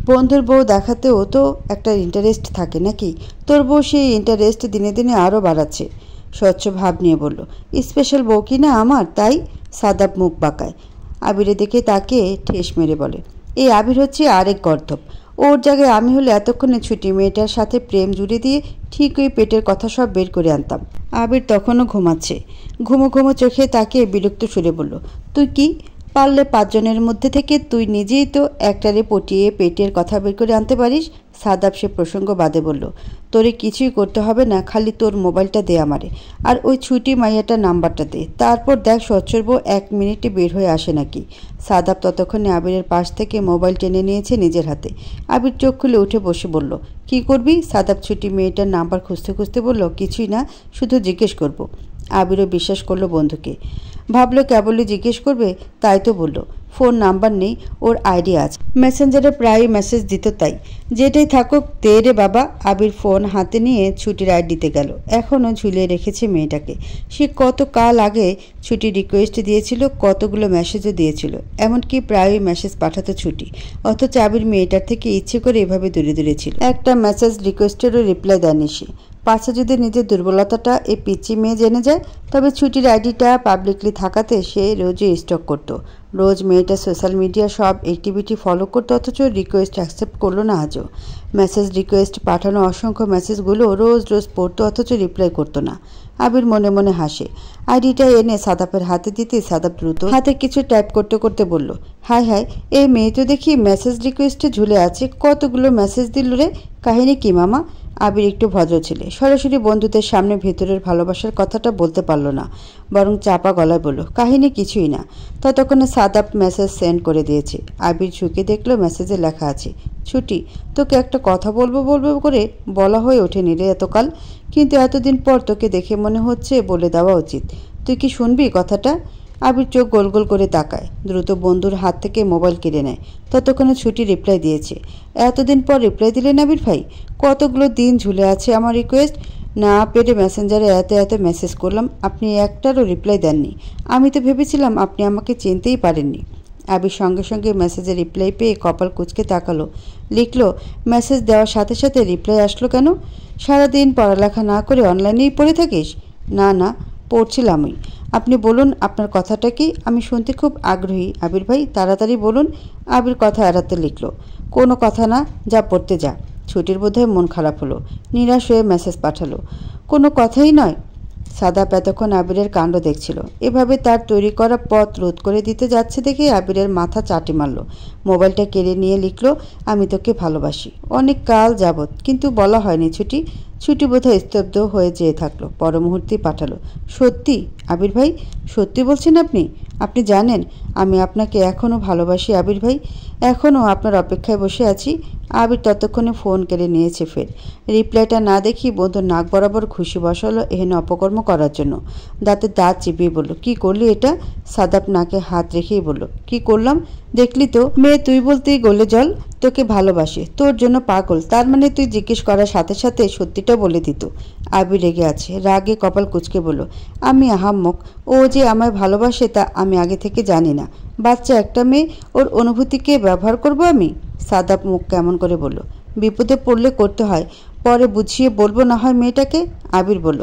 বন্ধুর বউ দেখাতেও তো একটা ইন্টারেস্ট থাকে নাকি? তোর বউ সেই ইন্টারেস্ট দিনে দিনে আরও বাড়াচ্ছে। স্বচ্ছ ভাব নিয়ে বলল, স্পেশাল বউ কি না আমার, তাই? সাদাব মুখ বাঁকায়। আবিরের দিকে তাকে ঠেস মেরে বলে, এই আবির হচ্ছে আরেক গর্ধব। ওর জায়গায় আমি হলে এতক্ষণে ছুটি মেয়েটার সাথে প্রেম জুড়ে দিয়ে ঠিক ওই পেটের কথা সব বের করে আনতাম। আবির তখনও ঘুমাচ্ছে। ঘুমো ঘুমো চোখে তাকে বিরক্ত সুরে বলল, তুই কি পারলে 5 জনের মধ্যে থেকে তুই নিজেই তো একটারে পটিয়ে পেটের কথা বের করে আনতে পারিস? সাদাব সে প্রসঙ্গ বাদে বলল, তোরে কিছুই করতে হবে না, খালি তোর মোবাইলটা দে আমারে, আর ওই ছুটি মাইয়াটার নাম্বারটা দে, তারপর দেখ স্বচ্ছর বউ 1 মিনিটে বের হয়ে আসে নাকি। সাদাব ততক্ষণে আবিরের পাশ থেকে মোবাইল টেনে নিয়েছে নিজের হাতে। আবির চোখ খুলে উঠে বসে বলল, কি করবি? সাদাব ছুটি মেয়েটার নাম্বার খুঁজতে খুঁজতে বলল, কিছুই না, শুধু জিজ্ঞেস করব। আবিরও বিশ্বাস করলো বন্ধুকে। ভাবলো কেবলই জিজ্ঞেস করবে, তাই তো বলল। ফোন নাম্বার নেই, ওর আইডি আছে, মেসেঞ্জারে প্রায় মেসেজ দিত, তাই। যেটাই থাকুক দে রে বাবা। আবির ফোন হাতে নিয়ে ছুটির আইডিতে গেল। এখনও ঝুলিয়ে রেখেছে মেয়েটাকে। সে কত কাল আগে ছুটির রিকোয়েস্ট দিয়েছিল, কতগুলো মেসেজও দিয়েছিল, এমনকি প্রায়ই মেসেজ পাঠাতো ছুটি। অথচ আবির মেয়েটার থেকে ইচ্ছে করে এভাবে দূরে দূরে ছিল। একটা মেসেজ রিকোয়েস্টেরও রিপ্লাই দেয়নি সে। পাশে যদি নিজের দুর্বলতাটা এই পিচ্চি মেয়ে জেনে যায়, তবে ছুটির আইডিটা পাবলিকলি থাকাতে সে রোজই স্টক করত। রোজ মেয়েটা সোশ্যাল মিডিয়া সব অ্যাক্টিভিটি ফলো করতো, অথচ রিকোয়েস্ট অ্যাকসেপ্ট করলো না আজও। মেসেজ রিকোয়েস্ট পাঠানো অসংখ্য মেসেজগুলো রোজ রোজ পড়তো, অথচ রিপ্লাই করতো না। আবির মনে মনে হাসে। আইডিটা এনে সাদাপের হাতে দিতে সাদাপ দ্রুত হাতে কিছু টাইপ করতে করতে বলল, হাই হাই, এই মেয়ে তো দেখি মেসেজ রিকোয়েস্টে ঝুলে আছে, কতগুলো মেসেজ দিল রে, কাহিনী কি মামা? আবির একটু ভদ্র ছেলে, সরাসরি বন্ধুদের সামনে ভেতরের ভালোবাসার কথাটা বলতে পারল না, বরং চাপা গলায় বলল, কাহিনী কিছুই না। ততক্ষণে সাদাপ মেসেজ সেন্ড করে দিয়েছে। আবির ঝুঁকে দেখলো মেসেজে লেখা আছে, ছুটি, তোকে একটা কথা বলবো বলবো করে বলা হয়ে ওঠেনি রে এতকাল, কিন্তু এতদিন পর তোকে দেখে মনে হচ্ছে বলে দেওয়া উচিত। তুই কি শুনবি কথাটা? আবির চোখ গোল গোল করে তাকায়, দ্রুত বন্ধুর হাত থেকে মোবাইল কেড়ে নেয়। ততক্ষণে ছুটি রিপ্লাই দিয়েছে। এতদিন পর রিপ্লাই দিলেন আবির ভাই? কতগুলো দিন ঝুলে আছে আমার রিকোয়েস্ট, না পেরে মেসেঞ্জারে এত এত মেসেজ করলাম, আপনি একটারও রিপ্লাই দেননি। আমি তো ভেবেছিলাম আপনি আমাকে চিনতেই পারেননি। আবির সঙ্গে সঙ্গে মেসেজে রিপ্লাই পেয়ে কপাল কুঁচকে তাকালো। লিখলো, মেসেজ দেওয়ার সাথে সাথে রিপ্লাই আসলো কেন? সারাদিন পড়ালেখা না করে অনলাইনেই পড়ে থাকিস? না না, পড়ছিলামই। আপনি বলুন আপনার কথাটা কি, আমি শুনতে খুব আগ্রহী আবির ভাই, তাড়াতাড়ি বলুন। আবির কথা এড়াতে লিখলো, কোনো কথা না, যা পড়তে যা। ছুটির বোধহয় মন খারাপ হলো, নিরাশ হয়ে মেসেজ পাঠালো, কোনো কথাই নয়। সাদাপ এতক্ষণ আবিরের কাণ্ড দেখছিল। এভাবে তার তৈরি করা পথ রোধ করে দিতে যাচ্ছে দেখে আবিরের মাথা চাটি মারল। মোবাইলটা কেড়ে নিয়ে লিখল, আমি তোকে ভালোবাসি, অনেক কাল যাবৎ, কিন্তু বলা হয়নি ছুটি। ছুটি বোধহয় স্তব্ধ হয়ে যেয়ে থাকলো, পর মুহূর্তেই পাঠালো, সত্যি আবির ভাই? সত্যি বলছেন আপনি? আপনি জানেন আমি আপনাকে এখনও ভালোবাসি আবির ভাই, এখনও আপনার অপেক্ষায় বসে আছি। আবির ততক্ষণে ফোন কেড়ে নিয়েছে ফের। রিপ্লাইটা না দেখি বন্ধুর নাক বরাবর ঘুষি বসালো এহেন অপকর্ম করার জন্য। দাঁতে দাঁত চিপিয়ে বলল, কি করলি এটা? সাদাপ নাকে হাত রেখেই বলল, কি করলাম? দেখলি তো মেয়ে, তুই বলতেই গলে জল, তোকে ভালোবাসে, তোর জন্য পাগল, তার মানে তুই জিজ্ঞেস করার সাথে সাথে সত্যিটা বলে দিত। আবির রেগে আছে, রাগে কপাল কুঁচকে বলল, আমি আহাম্মক, ও যে আমায় ভালোবাসে তা আমি আগে থেকে জানি না? বাচ্চা একটা মেয়ে, ওর অনুভূতিকে ব্যবহার করব আমি? সাদাপ মুখ কেমন করে বলল, বিপদে পড়লে করতে হয়, পরে বুঝিয়ে বলবো না হয় মেয়েটাকে। আবির বলল,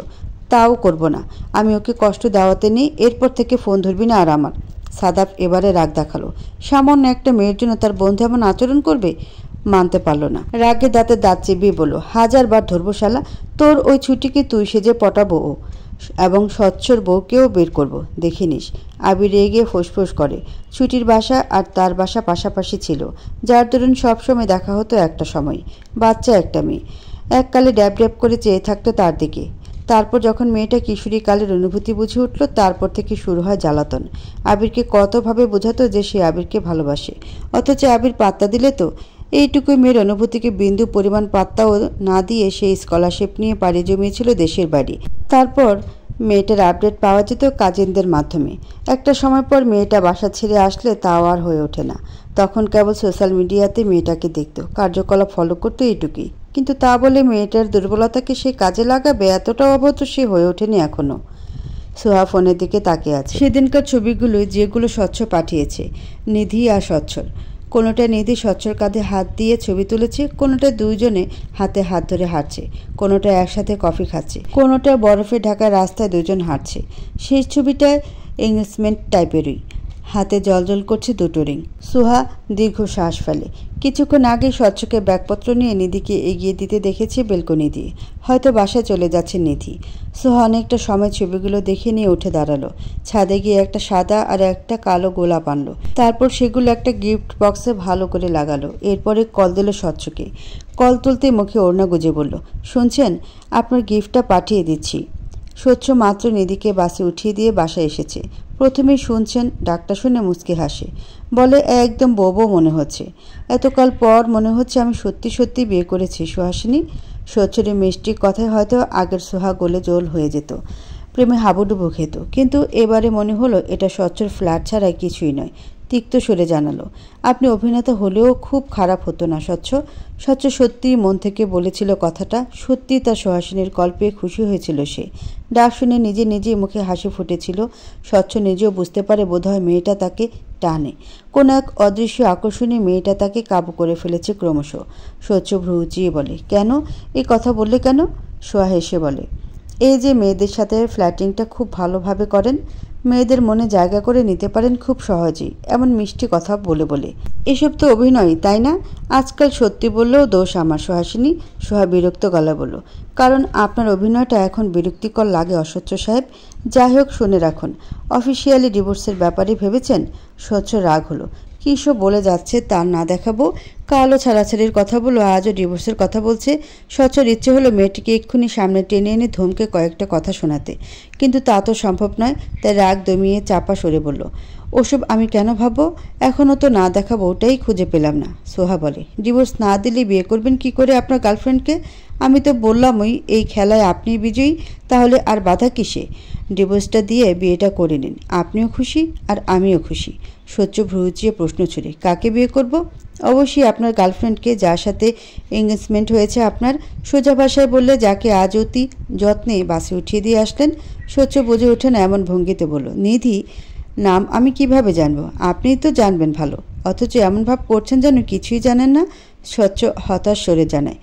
তাও করব না, আমি ওকে কষ্ট দেওয়াতে নেই, এরপর থেকে ফোন ধরবি না আর আমার। সাদাপ এবারে রাগ দেখালো, সামান্য একটা মেয়ের জন্য তার বন্ধু এমন আচরণ করবে? মানতে পারল না, রাগে দাঁতে দাঁত চিবিয়ে বলল, 1000বার ধরবো শালা, তোর ওই ছুটিকে তুই সেজে পটাবো ও, এবং স্বচ্ছর বউকেও বের করব, দেখে নিস। আবির রেগে ফোঁসফোঁস করে। ছুটির বাসা আর তার বাসা পাশাপাশি ছিল, যার দরুন সবসময় দেখা হতো একটা সময়। বাচ্চা একটা মেয়ে, এককালে ড্যাব ড্যাব করে চেয়ে থাকতো তার দিকে। তারপর যখন মেয়েটা কিশোরী কালের অনুভূতি বুঝে উঠল, তারপর থেকে শুরু হয় জ্বালাতন। আবিরকে কতভাবে বোঝাতো যে সে আবিরকে ভালোবাসে, অথচ আবির পাত্তা দিলে তো? এইটুকুই মেয়ের অনুভূতিকে বিন্দু পরিমাণ পাত্তাও না দিয়ে সেই স্কলারশিপ নিয়ে পাড়ি জমিয়েছিল দেশের বাড়ি। তারপর মেয়েটার আপডেট পাওয়া যেত কাজিনদের মাধ্যমে। একটা সময় পর মেয়েটা বাসা ছেড়ে আসলে তাও আর হয়ে ওঠে না। তখন কেবল সোশ্যাল মিডিয়াতে মেয়েটাকে দেখত, কার্যকলাপ ফলো করতো, এইটুকুই। কিন্তু তা বলে মেয়েটার দুর্বলতাকে সে কাজে লাগাবে এতটাও অবশ্য সে হয়ে ওঠেনি এখনো। সোহা ফোনের দিকে তাকিয়ে আছে। সেদিনকার ছবিগুলো যেগুলো স্বচ্ছ পাঠিয়েছে, নিধি আর স্বচ্ছর, কোনোটা নিধি স্বচ্ছর কাঁধে হাত দিয়ে ছবি তুলেছে, কোনোটা দুইজনে হাতে হাত ধরে হাঁটছে, কোনোটা একসাথে কফি খাচ্ছে, কোনোটা বরফে ঢাকা রাস্তায় দুজন হাঁটছে। শেষ ছবিটা এঙ্গেজমেন্ট টাইপেরই, হাতে জলজল করছে দুটো রিং। সুহা দীর্ঘ শ্বাস ফেলে। কিছুক্ষণ আগে স্বচ্ছকে ব্যাগপত্র নিয়ে নিধিকে এগিয়ে দিতে দেখেছে বেলকনি দিয়ে। হয়তো বাসায় চলে যাচ্ছে নিধি। সুহা অনেকটা সময় ছবিগুলো দেখে নিয়ে উঠে দাঁড়ালো। ছাদে গিয়ে একটা সাদা আর একটা কালো গোলাপ আনলো। তারপর সেগুলো একটা গিফট বক্সে ভালো করে লাগালো। এরপরে কল দিল স্বচ্ছকে। কল তুলতেই মুখে ওড়না গুজে বলল, শুনছেন, আপনার গিফটটা পাঠিয়ে দিচ্ছি। স্বচ্ছ মাত্র নিধিকে বাসে উঠিয়ে দিয়ে বাসায় এসেছে। প্রথমেই শুনছেন, ডাকটা শুনে মুচকি হাসে। বলে, একদম বোবো মনে হচ্ছে। এতকাল পর মনে হচ্ছে আমি সত্যি সত্যি বিয়ে করেছি সুহাসিনী। স্বচ্ছর মিষ্টি কথায় হয়তো আগের সোহা গলে জল হয়ে যেত, প্রেমে হাবুডুবু খেত। কিন্তু এবারে মনে হলো এটা স্বচ্ছর ফ্ল্যাট ছাড়া কিছুই নয়। তিক্ত সুরে জানালো, আপনি অভিনেতা হলেও খুব খারাপ হতো না স্বচ্ছ। স্বচ্ছ সত্যিই মন থেকে বলেছিল কথাটা। সত্যি তার সুহাসিনীর কল পেয়ে খুশি হয়েছিল সে। ডাক শুনে নিজে নিজেই মুখে হাসি ফুটেছিল। স্বচ্ছ নিজেও বুঝতে পারে বোধহয় মেয়েটা তাকে টানে। কোন এক অদৃশ্য আকর্ষণে মেয়েটা তাকে কাবু করে ফেলেছে ক্রমশ। স্বচ্ছ ভ্রু উঁচিয়ে বলে, কেন এই কথা বললে কেন? সোহা হেসে বলে, এই যে মেয়েদের সাথে ফ্ল্যাটিংটা খুব ভালোভাবে করেন, মেয়েদের মনে জায়গা করে নিতে পারেন খুব সহজেই, এমন মিষ্টি কথা বলে বলে। এসব তো অভিনয়, তাই না? আজকাল সত্যি বললেও দোষ আমার সুহাসিনী। সোহা বিরক্ত গলা বলল, কারণ আপনার অভিনয়টা এখন বিরক্তিকর লাগে অস্বচ্ছ সাহেব। যাই হোক, শুনে রাখুন, অফিসিয়ালি ডিভোর্সের ব্যাপারে ভেবেছেন? স্বচ্ছ রাগ হলো। কী সব বলে যাচ্ছে তার না দেখাবো। কালও ছাড়াছাড়ির কথা বলো, আজও ডিভোর্সের কথা বলছে। স্বচ্ছর ইচ্ছে হলো মেয়েটিকে এক্ষুনি সামনে টেনে এনে ধমকে কয়েকটা কথা শোনাতে, কিন্তু তা তো সম্ভব নয়। তাই রাগ দমিয়ে চাপা সরে বলল, ওসব আমি কেন ভাববো? এখনও তো না দেখাবো ওটাই খুঁজে পেলাম না। সোহা বলে, ডিভোর্স না দিলে বিয়ে করবেন কি করে আপনার গার্লফ্রেন্ডকে? আমি তো বললামই এই খেলায় আপনি বিজয়ী, তাহলে আর বাধা কিসে? ডিভোর্সটা দিয়ে বিয়েটা করে নিন, আপনিও খুশি আর আমিও খুশি। স্বচ্ছ ভ্রুচিয়ে প্রশ্ন ছুড়ে, কাকে বিয়ে করব? অবশ্যই আপনার গার্লফ্রেন্ডকে, যার সাথে এঙ্গেজমেন্ট হয়েছে আপনার। সোজা ভাষায় বললে, যাকে আজ অতি যত্নে বাসে উঠিয়ে দিয়ে আসলেন। স্বচ্ছ বুঝে ওঠে না এমন ভঙ্গিতে বলল, নিধি নাম আমি কিভাবে জানবো? আপনিই তো জানবেন ভালো, অথচ এমন ভাব করছেন যেন কিছুই জানেন না। স্বচ্ছ হতাশ সরে জানায়,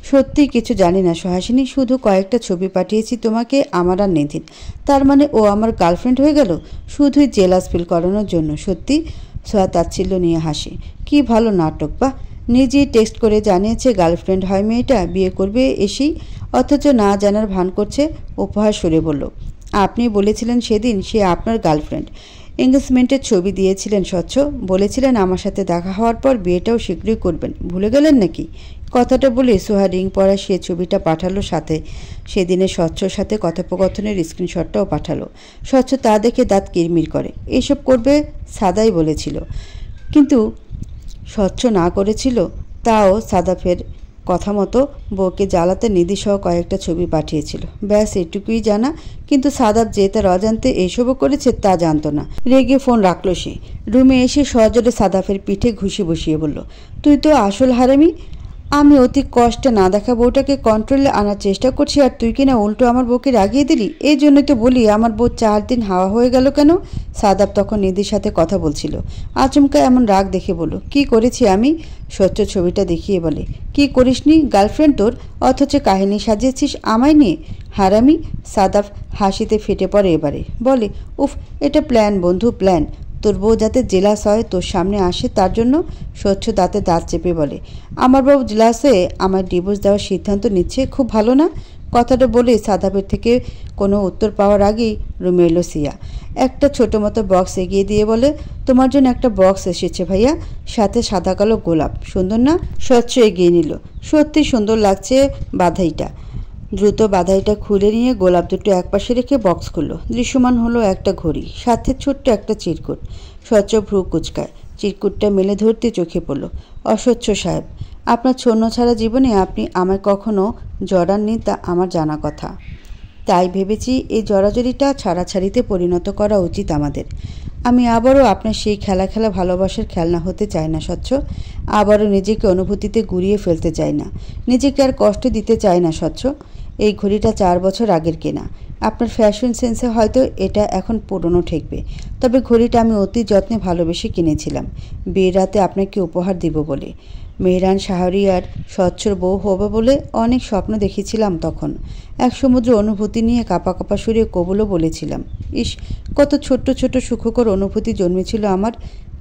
সত্যি কিছু জানি না সুহাসিনী, শুধু কয়েকটা ছবি পাঠিয়েছি তোমাকে আমার আর নিধির। তার মানে ও আমার গার্লফ্রেন্ড হয়ে গেল শুধুই জেলাস ফিল করানোর জন্য? সত্যি? সোহা তাচ্ছিল্য নিয়ে হাসে, কি ভালো নাটক! বা নিজেই টেক্সট করে জানিয়েছে গার্লফ্রেন্ড হয় মেয়েটা, বিয়ে করবে এসেই, অথচ না জানার ভান করছে। উপহার সরে বলল, আপনি বলেছিলেন সেদিন সে আপনার গার্লফ্রেন্ড। এঙ্গেজমেন্টের ছবি দিয়েছিলেন স্বচ্ছ, বলেছিলেন আমার সাথে দেখা হওয়ার পর বিয়েটাও শীঘ্রই করবেন। ভুলে গেলেন নাকি? কথাটা বলে সোহা রিং পরা সে ছবিটা পাঠালো, সাথে সেদিনের স্বচ্ছর সাথে কথোপকথনের স্ক্রিনশটটাও পাঠালো। স্বচ্ছ তা দেখে দাঁত কিরমির করে। এসব করবে সাদাই বলেছিল, কিন্তু স্বচ্ছ না করেছিল। তাও সাদাফের কথা মতো বউকে জ্বালাতে নিধিসহ কয়েকটা ছবি পাঠিয়েছিল, ব্যাস এটুকুই জানা। কিন্তু সাদাব যে তার অজান্তে এইসবও করেছে তা জানতো না। রেগে ফোন রাখলো সে। রুমে এসে সজোরে সাদাফের পিঠে ঘুষি বসিয়ে বলল, তুই তো আসল হারামি। আমি অতি কষ্টে না দেখা বউটাকে কন্ট্রোলে আনার চেষ্টা করছি, আর তুই কিনা উল্টো আমার বউকে রাগিয়ে দিলি। এই জন্যই তো বলি আমার বউ 4 দিন হাওয়া হয়ে গেল কেন? সাদাব তখন নিধির সাথে কথা বলছিল। আচমকা এমন রাগ দেখে বলল, কি করেছি আমি? স্বচ্ছ ছবিটা দেখিয়ে বলে, কি করিসনি? গার্লফ্রেন্ড তোর, অথচ কাহিনী সাজিয়েছিস আমায় নিয়ে, হারামি। সাদাব হাসিতে ফেটে পড়ে এবারে। বলে, উফ, এটা প্ল্যান বন্ধু, প্ল্যান। তোর বউ যাতে জেলাস হয়, তোর সামনে আসে তার জন্য। স্বচ্ছ দাঁতে দাঁত চেপে বলে, আমার বউ জেলাস হয়ে আমার ডিভোর্স দেওয়ার সিদ্ধান্ত নিচ্ছে, খুব ভালো না? কথাটা বলে সাদাবের থেকে কোনো উত্তর পাওয়ার আগেই রুমে এলো সিয়া। একটা ছোটো মতো বক্স এগিয়ে দিয়ে বলে, তোমার জন্য একটা বক্স এসেছে ভাইয়া, সাথে সাদা কালো গোলাপ, সুন্দর না? স্বচ্ছ এগিয়ে নিল। সত্যি সুন্দর লাগছে বাধাইটা। দ্রুত বাধাইটা খুলে নিয়ে গোলাপ দুটো একপাশে রেখে বক্স খুলল। দৃশ্যমান হলো একটা ঘড়ি, সাথে ছোট্ট একটা চিরকুট। স্বচ্ছ ভ্রু কুচকায়। চিরকুটটা মেলে ধরতে চোখে পড়ল। অস্বচ্ছ সাহেব, আপনার ছন্ন ছাড়া জীবনে আপনি আমায় কখনো জড়াননি, তা আমার জানা কথা। তাই ভেবেছি এই জড়াজড়িটা ছাড়াছাড়িতে পরিণত করা উচিত আমাদের। আমি আবারও আপনার সেই খেলা ভালোবাসার খেলনা হতে চাই না স্বচ্ছ। আবারও নিজেকে অনুভূতিতে গুড়িয়ে ফেলতে চাই না, নিজেকে আর কষ্ট দিতে চাই না স্বচ্ছ। এই ঘড়িটা 4 বছর আগের কেনা। আপনার ফ্যাশন সেন্সে হয়তো এটা এখন পুরনো ঠেকবে, তবে ঘড়িটা আমি অতি যত্নে ভালোবেসে কিনেছিলাম বিয়ের রাতে আপনাকে উপহার দিব বলে। মেহরান শাহরিয়ার স্বচ্ছর বউ হবে বলে অনেক স্বপ্ন দেখেছিলাম তখন। এক সমুদ্র অনুভূতি নিয়ে কাঁপা কাঁপা সুরে কবুলও বলেছিলাম। ইস, কত ছোট্ট ছোট্ট সুখকর অনুভূতি জন্মেছিল আমার।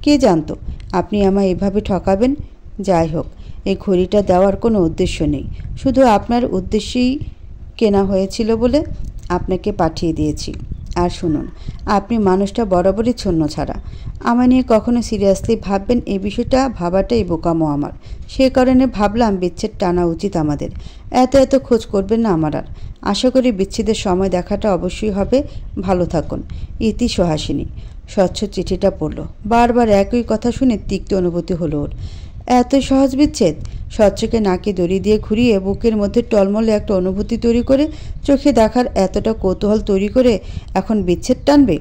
কে জানতো আপনি আমায় এভাবে ঠকাবেন। যাই হোক, এই ঘড়িটা দেওয়ার কোনো উদ্দেশ্য নেই, শুধু আপনার উদ্দেশ্যেই কেনা হয়েছিল বলে আপনাকে পাঠিয়ে দিয়েছি। আর শুনুন, আপনি মানুষটা বরাবরই ছন্ন ছাড়া। আমায় নিয়ে কখনো সিরিয়াসলি ভাববেন এই বিষয়টা ভাবাটাই বোকামো আমার। সে কারণে ভাবলাম বিচ্ছেদ টানা উচিত আমাদের। এত এত খোঁজ করবেন না আমার আর। আশা করি বিচ্ছেদের সময় দেখাটা অবশ্যই হবে। ভালো থাকুন, ইতি সুহাসিনী। স্বচ্ছ চিঠিটা পড়ল। বারবার একই কথা শুনে তিক্ত অনুভূতি হলো ওর। এতই সহজ বিচ্ছেদ? স্বচ্ছকে নাকে দড়ি দিয়ে ঘুরিয়ে বুকের মধ্যে টলমলে একটা অনুভূতি তৈরি করে চোখে দেখার এতটা কৌতূহল তৈরি করে এখন বিচ্ছেদ টানবে?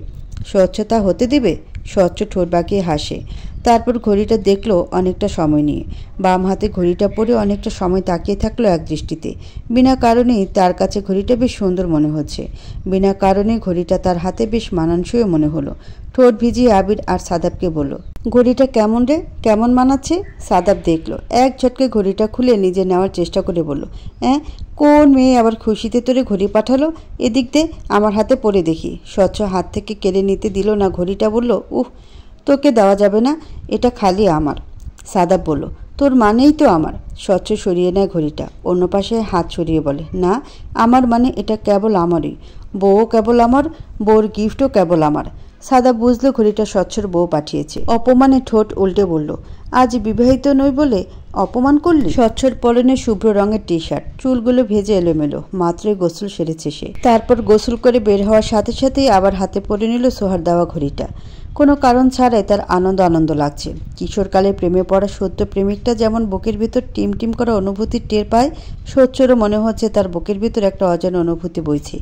স্বচ্ছতা হতে দেবে? স্বচ্ছ ঠোঁট বাঁকিয়ে হাসে। তারপর ঘড়িটা দেখলো অনেকটা সময় নিয়ে। বাম হাতে ঘড়িটা পরে অনেকটা সময় তাকিয়ে থাকলো এক দৃষ্টিতে। বিনা কারণেই তার কাছে ঘড়িটা বেশ সুন্দর মনে হচ্ছে। বিনা কারণে ঘড়িটা তার হাতে বেশ মানানসইও মনে হলো। ঠোঁট ভিজিয়ে আবির আর সাদাবকে বলল, ঘড়িটা কেমন রে, কেমন মানাচ্ছে? সাদাব দেখলো, এক ঝটকে ঘড়িটা খুলে নিজে নেওয়ার চেষ্টা করে বলল, কোন মেয়ে আবার খুশিতে তোরে ঘড়ি পাঠালো? এদিক দে, আমার হাতে পরে দেখি। স্বচ্ছ হাত থেকে কেড়ে নিতে দিল না ঘড়িটা, বলল, তোকে দেওয়া যাবে না, এটা খালি আমার। সাদাব বলল, তোর মানেই তো আমার। স্বচ্ছ সরিয়ে নেয় ঘড়িটা, অন্য পাশে হাত সরিয়ে বলে, না, আমার মানে এটা কেবল আমারই। বউও কেবল আমার, বউর গিফটও কেবল আমার। সাদাব বুঝলো ঘড়িটা স্বচ্ছর বউ পাঠিয়েছে। অপমানে ঠোঁট উল্টে বলল, আজ বিবাহিত নই বলে অপমান করলি? স্বচ্ছর পরনে শুভ্র রঙের টি শার্ট, চুলগুলো ভেজে এলোমেলো, মাত্রই গোসল সেরেছে সে। তারপর গোসল করে বের হওয়ার সাথে সাথেই আবার হাতে পরে নিল সোহার দেওয়া ঘড়িটা। কোনো কারণ ছাড়াই তার আনন্দ আনন্দ লাগছে। কিশোরকালে প্রেমে পড়া সত্য প্রেমিকটা যেমন বুকের ভিতর টিম টিম করা অনুভূতি টের পায়, স্বচ্ছরও মনে হচ্ছে তার বুকের ভিতর একটা অজানা অনুভূতি বইছে,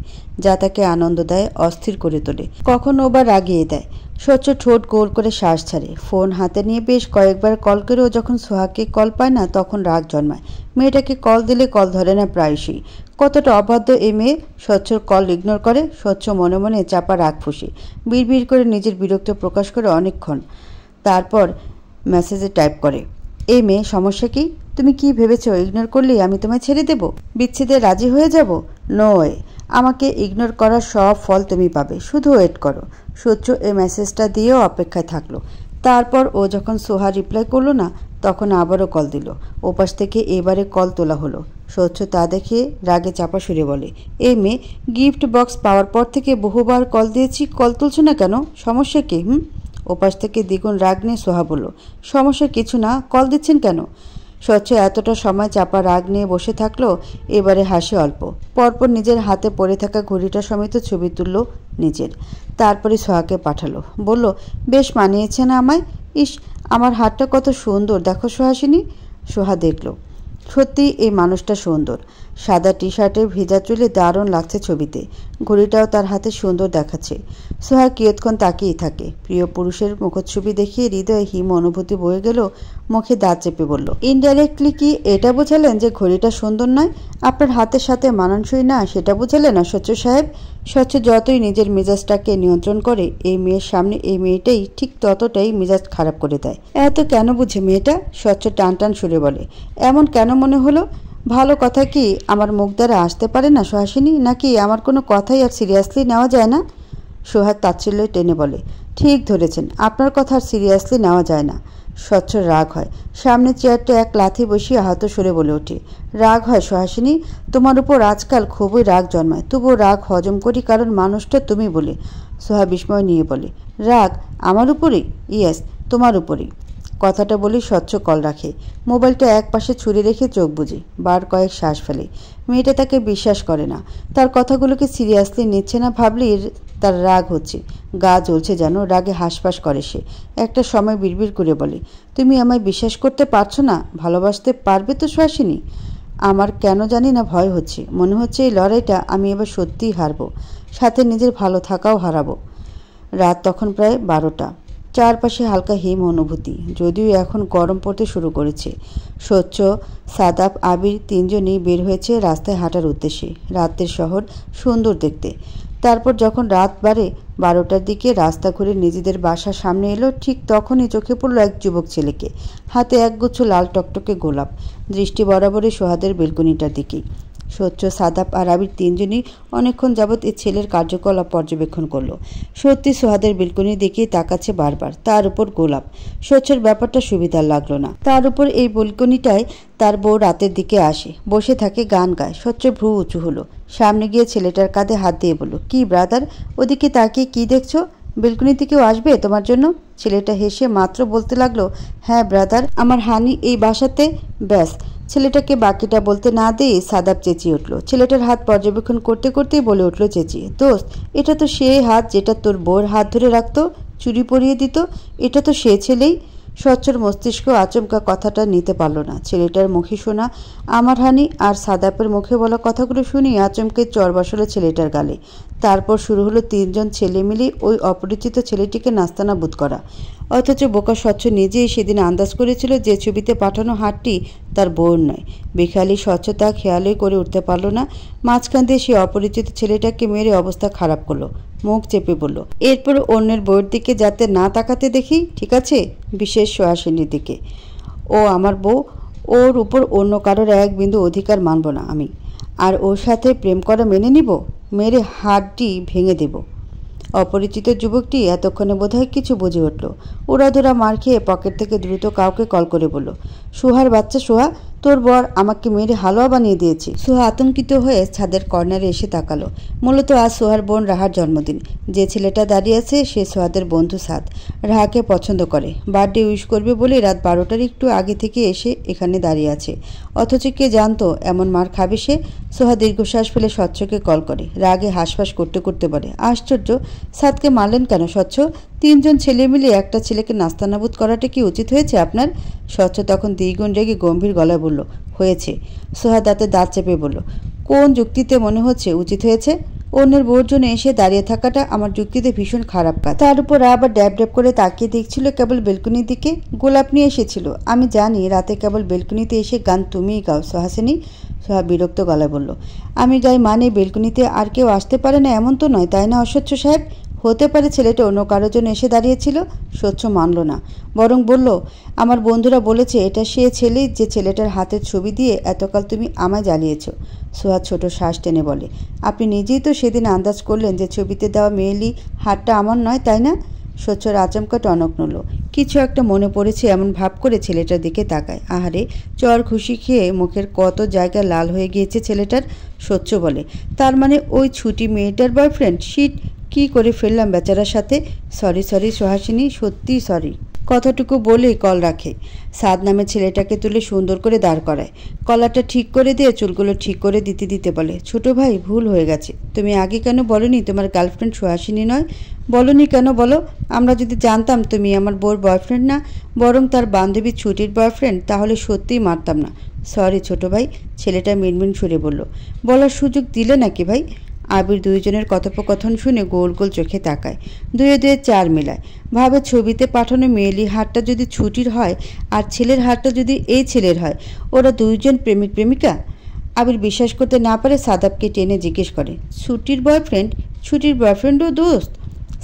যা তাকে আনন্দ দেয়, অস্থির করে তোলে, কখনো বা রাগিয়ে দেয়। স্বচ্ছ ঠোঁট গোল করে শ্বাস ছাড়ে। ফোন হাতে নিয়ে বেশ কয়েকবার কল করেও যখন সোহাগকে কল পায় না, তখন রাগ জন্মায়। মেয়েটাকে কল দিলে কল ধরে না প্রায়শই। কতটা অবাধ্য এ মেয়ে! স্বচ্ছর কল ইগনোর করে। স্বচ্ছ মনে মনে চাপা রাগ ফুঁসে বিড়বিড় করে নিজের বিরক্ত প্রকাশ করে অনেকক্ষণ। তারপর মেসেজে টাইপ করে, এই মেয়ে, সমস্যা কি? তুমি কি ভেবেছো ইগনোর করলেই আমি তোমায় ছেড়ে দেব, বিচ্ছেদে রাজি হয়ে যাব? নো ওয়ে, আমাকে ইগনোর করার সব ফল তুমি পাবে, শুধু ওয়েট করো। স্বচ্ছ এই মেসেজটা দিয়েও অপেক্ষায় থাকলো। তারপর ও যখন সোহা রিপ্লাই করলো না, তখন আবারও কল দিল। ওপাশ থেকে এবারে কল তোলা হলো। স্বচ্ছ তা দেখে রাগে চাপা সুরে বলে, এই মেয়ে, গিফট বক্স পাওয়ার পর থেকে বহুবার কল দিয়েছি, কল তুলছো না কেন? সমস্যা কি? ওপাশ থেকে দ্বিগুণ রাগ নিয়ে সোহা বলল, সমস্যা কিছু না, কল দিচ্ছেন কেন? স্বচ্ছ এতটা সময় চাপা রাগ নিয়ে বসে থাকলো, এবারে হাসি অল্প। পরপর নিজের হাতে পড়ে থাকা ঘড়িটা সমেত ছবি তুলল নিজের। তারপরে সোহাকে পাঠালো, বলল, বেশ মানিয়েছে না আমায়? ইস, আমার হাতটা কত সুন্দর দেখো সুহাসিনী। সোহা দেখল, সত্যি এই মানুষটা সুন্দর। সাদা টি শার্টে ভেজা চুলে দারুণ লাগছে ছবিতে। ঘড়িটাও তার হাতে সুন্দর দেখাচ্ছে। সোহা কিয়ৎক্ষণ তাকিয়েই থাকে। প্রিয় পুরুষের মুখচ্ছবি দেখিয়ে হৃদয়ে হিম অনুভূতি বয়ে গেল। মুখে দাঁত চেপে বলল, ইনডাইরেক্টলি কি এটা বোঝালেন যে ঘড়িটা সুন্দর নয়, আপনার হাতের সাথে মানানসই না, সেটা বোঝালেন না স্বচ্ছ সাহেব? স্বচ্ছ যতই নিজের মেজাজটাকে নিয়ন্ত্রণ করে, এই মেয়ের সামনে এই মেয়েটাই ঠিক ততটাই মেজাজ খারাপ করে দেয়। এত কেন বুঝে মেয়েটা? স্বচ্ছ টান টান সুরে বলে, এমন কেন মনে হলো? ভালো কথা কি আমার মুখ দ্বারা আসতে পারে না সুহাসিনী, নাকি আমার কোনো কথাই আর সিরিয়াসলি নেওয়া যায় না? সোহাগ তাচ্ছিল্য টেনে বলে, ঠিক ধরেছেন, আপনার কথা আর সিরিয়াসলি নেওয়া যায় না। স্বচ্ছর রাগ হয়। সামনে চেয়ারটা এক লাথি বসিয়ে আহত সরে বলে ওঠে, রাগ হয় সুহাসিনী? তোমার উপর আজকাল খুবই রাগ জন্মায়, তবুও রাগ হজম করি, কারণ মানুষটা তুমি বলে। সোহা বিস্ময় নিয়ে বলে, রাগ আমার উপরেই? ইয়েস, তোমার উপরেই। কথাটা বলি স্বচ্ছ কল রাখে। মোবাইলটা এক পাশে ছুঁড়ে রেখে চোখ বুঝে বার কয়েক শ্বাস ফেলে। মেয়েটা তাকে বিশ্বাস করে না, তার কথাগুলোকে সিরিয়াসলি নিচ্ছে না ভাবলেই তার রাগ হচ্ছে। গা জ্বলছে যেন, রাগে হাঁসফাঁস করে সে। একটা সময় বিড়বিড় করে বলে, তুমি আমায় বিশ্বাস করতে পারছো না? ভালোবাসতে পারবে তো সুহাসিনী? আমার কেন জানি না ভয় হচ্ছে, মনে হচ্ছে এই লড়াইটা আমি এবার সত্যিই হারবো, সাথে নিজের ভালো থাকাও হারাবো। রাত তখন প্রায় 12টা। চারপাশে হালকা হিম অনুভূতি, যদিও এখন গরম পড়তে শুরু করেছে। স্বচ্ছ, সাদাব, আবির তিনজনই বের হয়েছে রাস্তায় হাঁটার উদ্দেশ্যে। রাতের শহর সুন্দর দেখতে। তারপর যখন রাত বাড়ে 12টার দিকে রাস্তা ঘুরে নিজেদের বাসার সামনে এলো, ঠিক তখনই চোখে পড়ল এক যুবক ছেলেকে, হাতে একগুচ্ছ লাল টকটকে গোলাপ, দৃষ্টি বরাবরই সোহাদের বেলকনিটার দিকেই। স্বচ্ছ, সাদাব আর আবির তিনজনই অনেকক্ষণ যাবৎ এই ছেলের কার্যকলাপ পর্যবেক্ষণ করলো। সত্যি সোহাদের বেলকনির দিকেই তাকাচ্ছে বারবার, তার উপর গোলাপ। স্বচ্ছর ব্যাপারটা সুবিধার লাগলো না। তার উপর এই বেলকনিটায় তার বউ রাতের দিকে আসে, বসে থাকে, গান গায়। স্বচ্ছ ভ্রু উঁচু হলো, সামনে গিয়ে ছেলেটার কাঁধে হাত দিয়ে বলল, কি ব্রাদার, ওদিকে তাকিয়ে কি দেখছো? বেলকনিতে কেউ আসবে তোমার জন্য? ছেলেটা হেসে মাত্র বলতে লাগলো, হ্যাঁ ব্রাদার, আমার হানি এই বাসাতে। ব্যাস, ছেলেটাকে বাকিটা বলতে না দিয়ে সাদাব চেঁচিয়ে উঠল। ছেলেটার হাত পর্যবেক্ষণ করতে করতেই বলে উঠল চেঁচিয়ে, দোস্ত, এটা তো সেই হাত যেটা তোর বউয়ের হাত ধরে রাখতো, চুরি পরিয়ে দিত। এটা তো সে ছেলেই। স্বচ্ছর মস্তিষ্ক আচমকা কথাটা নিতে পারল না। ছেলেটার মুখে শোনা আমার হানি আর সাদাপের মুখে বলা কথাগুলো শুনি আচমকে চর বসালো ছেলেটার গালে। তারপর শুরু হলো তিনজন ছেলে মিলে ওই অপরিচিত ছেলেটিকে নাস্তানাবুদ করা। অথচ বোকা স্বচ্ছ নিজেই সেদিন আন্দাজ করেছিল যে ছবিতে পাঠানো হাতটি তার বউর নয়। বেখালি স্বচ্ছ তা খেয়ালই করে উঠতে পারল না। মাঝখান দিয়ে সে অপরিচিত ছেলেটাকে মেরে অবস্থা খারাপ করলো, মুখ চেপে বলল, এরপর অন্যের বউয়ের দিকে যাতে না তাকাতে দেখি, ঠিক আছে? বিশেষ সুহাসিনীর দিকে। ও আমার বউ, ওর উপর অন্য কারোর এক বিন্দু অধিকার মানব না আমি। আর ওর সাথে প্রেম করা মেনে নিব? মেরে হাড়টি ভেঙে দেব। অপরিচিত যুবকটি এতক্ষণে বোধহয় কিছু বুঝে উঠল। উড়াধুরা মার খেয়ে পকেট থেকে দ্রুত কাউকে কল করে বলল, সুহার বাচ্চা সোহা, তোর বর আমাকে মেরে হালুয়া বানিয়ে দিয়েছে। সোহা আতঙ্কিত হয়ে ছাদের কর্নারে এসে তাকালো। মূলত আজ সোহার বোন রাহার জন্মদিন। যে ছেলেটা দাঁড়িয়ে আছে সে সোহাদের বন্ধু সাদ। রাহাকে পছন্দ করে, বার্থডে উইশ করবে বলে রাত 12টার একটু আগে থেকে এসে এখানে দাঁড়িয়ে আছে। অথচ কে জানতো এমন মার খাবে সে? সোহা দীর্ঘশ্বাস ফেলে স্বচ্ছকে কল করে, রাগে হাঁসফাঁস করতে করতে বলে, আশ্চর্য, সাদকে মারলেন কেন স্বচ্ছ? তিনজন ছেলে মিলে একটা ছেলেকে নাস্তানাবুদ করাটা কি উচিত হয়েছে আপনার? স্বচ্ছ তখন দ্বিগুণ রেগে গম্ভীর গলায় বলল, হয়েছে। সোহা দাঁতে দাঁত চেপে বলল, কোন যুক্তিতে মনে হচ্ছে উচিত হয়েছে? অন্যের বউর জন্য এসে দাঁড়িয়ে থাকাটা আমার যুক্তিতে ভীষণ খারাপ কাজ। তার উপর আবার ড্যাব ড্যাব করে তাকিয়ে দেখছিল কেবল বেলকনির দিকে। গোলাপ নিয়ে এসেছিল। আমি জানি রাতে কেবল বেলকনিতে এসে গান তুমিই গাও সুহাসিনী। সোহা বিরক্ত গলায় বলল, আমি গাই মানে বেলকনিতে আর কেউ আসতে পারে না এমন তো নয়, তাই না অস্বচ্ছ সাহেব? হতে পারে ছেলেটা অন্য কারোর জন্য এসে দাঁড়িয়েছিল। স্বচ্ছ মানল না, বরং বলল, আমার বন্ধুরা বলেছে এটা সে ছেলেই যে ছেলেটার হাতের ছবি দিয়ে এতকাল তুমি আমায় জ্বালিয়েছ। সোহা ছোট শ্বাস টেনে বলে, আপনি নিজেই তো সেদিন আন্দাজ করলেন যে ছবিতে দেওয়া মেয়েলি হাতটা আমার নয়, তাই না? স্বচ্ছর আচমকা টনক নড়ল। কিছু একটা মনে পড়েছে এমন ভাব করে ছেলেটার দিকে তাকায়। আহারে, চর খুশি খেয়ে মুখের কত জায়গা লাল হয়ে গিয়েছে ছেলেটার। স্বচ্ছ বলে, তার মানে ওই ছুটি মেয়েটার বয়ফ্রেন্ড? শিট, কি করে ফেললাম বেচারার সাথে। সরি সরি সুহাসিনী, সত্যি সরি। কথাটুকু বলেই কল রাখে। সাদ নামে ছেলেটাকে তুলে সুন্দর করে দাঁড় করায়। কলারটা ঠিক করে দিয়ে চুলগুলো ঠিক করে দিতে দিতে বলে, ছোট ভাই, ভুল হয়ে গেছে। তুমি আগে কেন বলনি তোমার গার্লফ্রেন্ড সুহাসিনী নয়? বলনি কেন বলো? আমরা যদি জানতাম তুমি আমার বউর বয়ফ্রেন্ড না, বরং তার বান্ধবীর ছুটির বয়ফ্রেন্ড, তাহলে সত্যিই মারতাম না। সরি ছোট ভাই, ছেলেটা মিনমিন সুরে বলল। বলার সুযোগ দিলে নাকি ভাই? আবির দুইজনের কথোপকথন শুনে গোল গোল চোখে তাকায়, দুয়ে দুয়ে চার মেলায়। ভাবে ছবিতে পাঠানো মেয়েলি হাতটা যদি ছুটির হয় আর ছেলের হাতটা যদি এই ছেলের হয়, ওরা দুইজন প্রেমিক প্রেমিকা? আবির বিশ্বাস করতে না পারে সাদাবকে টেনে জিজ্ঞেস করে, ছুটির বয়ফ্রেন্ড? ছুটির বয়ফ্রেন্ডও দোস্ত?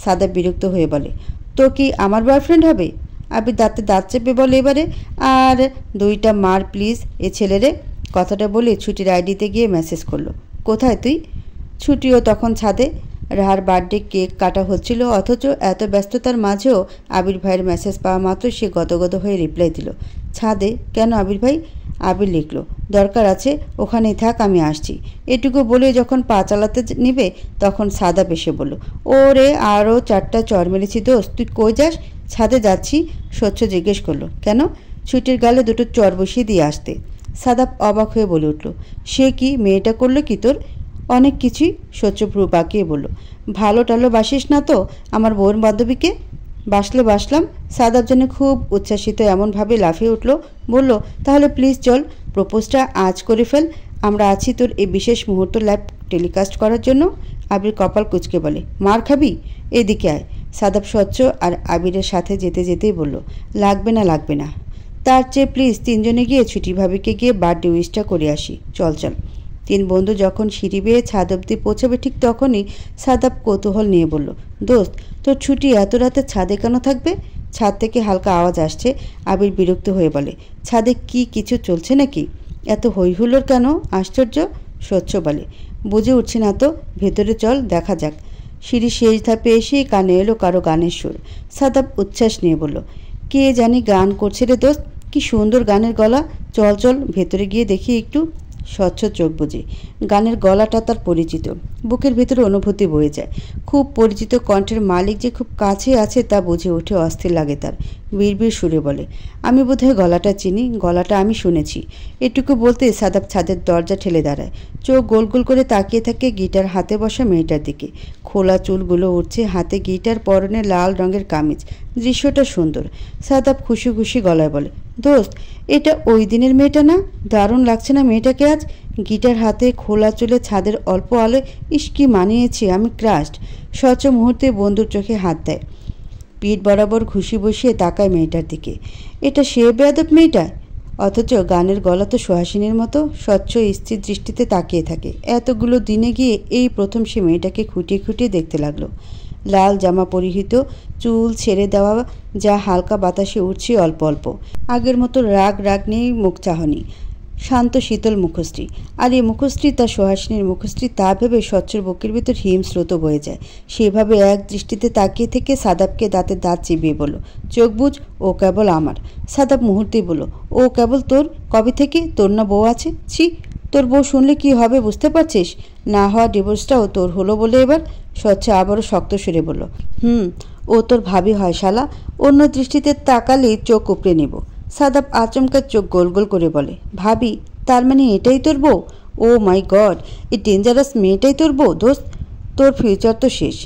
সাদাব বিরক্ত হয়ে বলে, তো কি আমার বয়ফ্রেন্ড হবে? আবির দাঁতে দাঁত চেপে বলে এবারে, আর দুইটা মার প্লিজ এ ছেলেরে। কথাটা বলে ছুটির আইডিতে গিয়ে মেসেজ করলো, কোথায় তুই? ছুটিও তখন ছাদে। রাহার বার্থডে কেক কাটা হচ্ছিল, অথচ এত ব্যস্ততার মাঝেও আবির ভাইয়ের মেসেজ পাওয়া মাত্র সে গদগদ হয়ে রিপ্লাই দিল, ছাদে? কেন আবির ভাই? আবির লিখল, দরকার আছে, ওখানেই থাক, আমি আসছি। এটুকু বলে যখন পা চালাতে নিবে তখন সাদা এসে বলল, ওরে আরও 4টা চর মেরেছি দোস্ত, তুই কই যাস? ছাদে যাচ্ছি। স্বচ্ছ জিজ্ঞেস করলো, কেন? ছুটির গালে দুটো চর বসিয়ে দিয়ে আসতে। সাদা অবাক হয়ে বলে উঠল, সে কি, মেয়েটা করলো কি তোর? অনেক কিছুই। স্বচ্ছ ভ্রু বাঁকিয়ে বলল, ভালো টালো বাসিস না তো আমার বোন বান্ধবীকে? বাসলে বাসলাম। সাদাব যেন খুব উচ্ছ্বাসিত এমনভাবে লাফিয়ে উঠল, বলল, তাহলে প্লিজ চল, প্রপোজটা আজ করে ফেল। আমরা আছি তোর এই বিশেষ মুহূর্ত লাইভ টেলিকাস্ট করার জন্য। আবির কপাল কুঁচকে বলে, মার খাবি? এদিকে আয়। সাদাব স্বচ্ছ আর আবিরের সাথে যেতে যেতেই বলল, লাগবে না, তার চেয়ে প্লিজ তিনজনে গিয়ে ছুটি ভাবিকে গিয়ে বার্থডে উইশটা করে আসি। চল। তিন বন্ধু যখন সিঁড়ি বেয়ে ছাদ অব্দি পৌঁছাবে ঠিক তখনই সাদাব কৌতূহল নিয়ে বলল, দোস্ত, তোর ছুটি এত রাতে ছাদে কেন থাকবে? ছাদ থেকে হালকা আওয়াজ আসছে। আবির বিরক্ত হয়ে বলে, ছাদে কি কিছু চলছে নাকি? এত হইহুল্লোড় কেন? আশ্চর্য। স্বচ্ছ বলে, বুঝে উঠছে না তো, ভেতরে চল, দেখা যাক। সিঁড়ির শেষ ধাপে এসেই কানে এলো কারো গানের সুর। সাদাব উচ্ছ্বাস নিয়ে বলল, কে জানি গান করছে রে দোস্ত, কি সুন্দর গানের গলা। চল ভেতরে গিয়ে দেখি একটু। স্বচ্ছ চোখ বুঝে। গানের গলাটা তার পরিচিত। বুকের ভেতরে অনুভূতি বয়ে যায়। খুব পরিচিত কণ্ঠের মালিক যে খুব কাছে আছে তা বুঝে ওঠে, অস্থির লাগে তার। বিড়বিড় সুরে বলে, আমি বোধহয় গলাটা চিনি, গলাটা আমি শুনেছি। এটুকু বলতে সাদাব ছাদের দরজা ঠেলে দাঁড়ায়। চোখ গোল গোল করে তাকিয়ে থাকে গিটার হাতে বসা মেয়েটার দিকে। খোলা চুলগুলো উঠছে, হাতে গিটার, পরনে লাল রঙের কামিজ। দৃশ্যটা সুন্দর। সাদাব খুশি খুশি গলায় বলে, দোস্ত, এটা ওই দিনের মেয়েটা না? দারুণ লাগছে না মেয়েটাকে আজ? গিটার হাতে, খোলা চুলে, ছাদের অল্প আলোয়। ইস, কি মানিয়েছি, আমি ক্রাস্ট। স্বচ্ছ মুহূর্তে বন্ধুর চোখে হাত দেয়। পিঠ বরাবর ঘুষি বসিয়ে তাকায় মেয়েটার দিকে। এটা সে বেয়াদব মেয়েটা? অথচ গানের গলা তো সুহাসিনীর মতো। স্বচ্ছ স্থির দৃষ্টিতে তাকিয়ে থাকে। এতগুলো দিনে গিয়ে এই প্রথম সে মেয়েটাকে খুঁটিয়ে খুঁটিয়ে দেখতে লাগলো। লাল জামা পরিহিত, চুল ছেড়ে দেওয়া, যা হালকা বাতাসে উঠছে অল্প অল্প। আগের মতো রাগ নেই, মুখ চাহনি, শান্ত শীতল মুখশ্রী। আর এই মুখশ্রী তার সুহাসিনীর মুখশ্রী তা ভেবে স্বচ্ছর বুকের ভিতর হিমস্রোত বয়ে যায়। সেভাবে এক দৃষ্টিতে তাকিয়ে থেকে সাদাবকে দাঁতে দাঁত চিবিয়ে বলল, চোখ বুঝ, ও কেবল আমার। সাদাব মুহূর্তেই বলল, ও কেবল তোর? কবে থেকে? তোর না বউ আছে? ছি, তোর বউ শুনলে কি হবে বুঝতে পারছিস? না হওয়া ডিভোর্সটাও তোর হলো বলে এবার? স্বচ্ছ আবারও শক্ত সুরে বলল, ও তোর ভাবি হয় শালা। অন্য দৃষ্টিতে তাকালেই চোখ উপড়ে নেব। সাদাব আচমকা চোখ গোল গোল করে বলে, ভাবি? তার মানে এটাই তোর বউ? ও মাই গড, এই ডেঞ্জারাস মেয়েটাই তোর বউ? দোস্ত, তোর ফিউচার তো শেষ।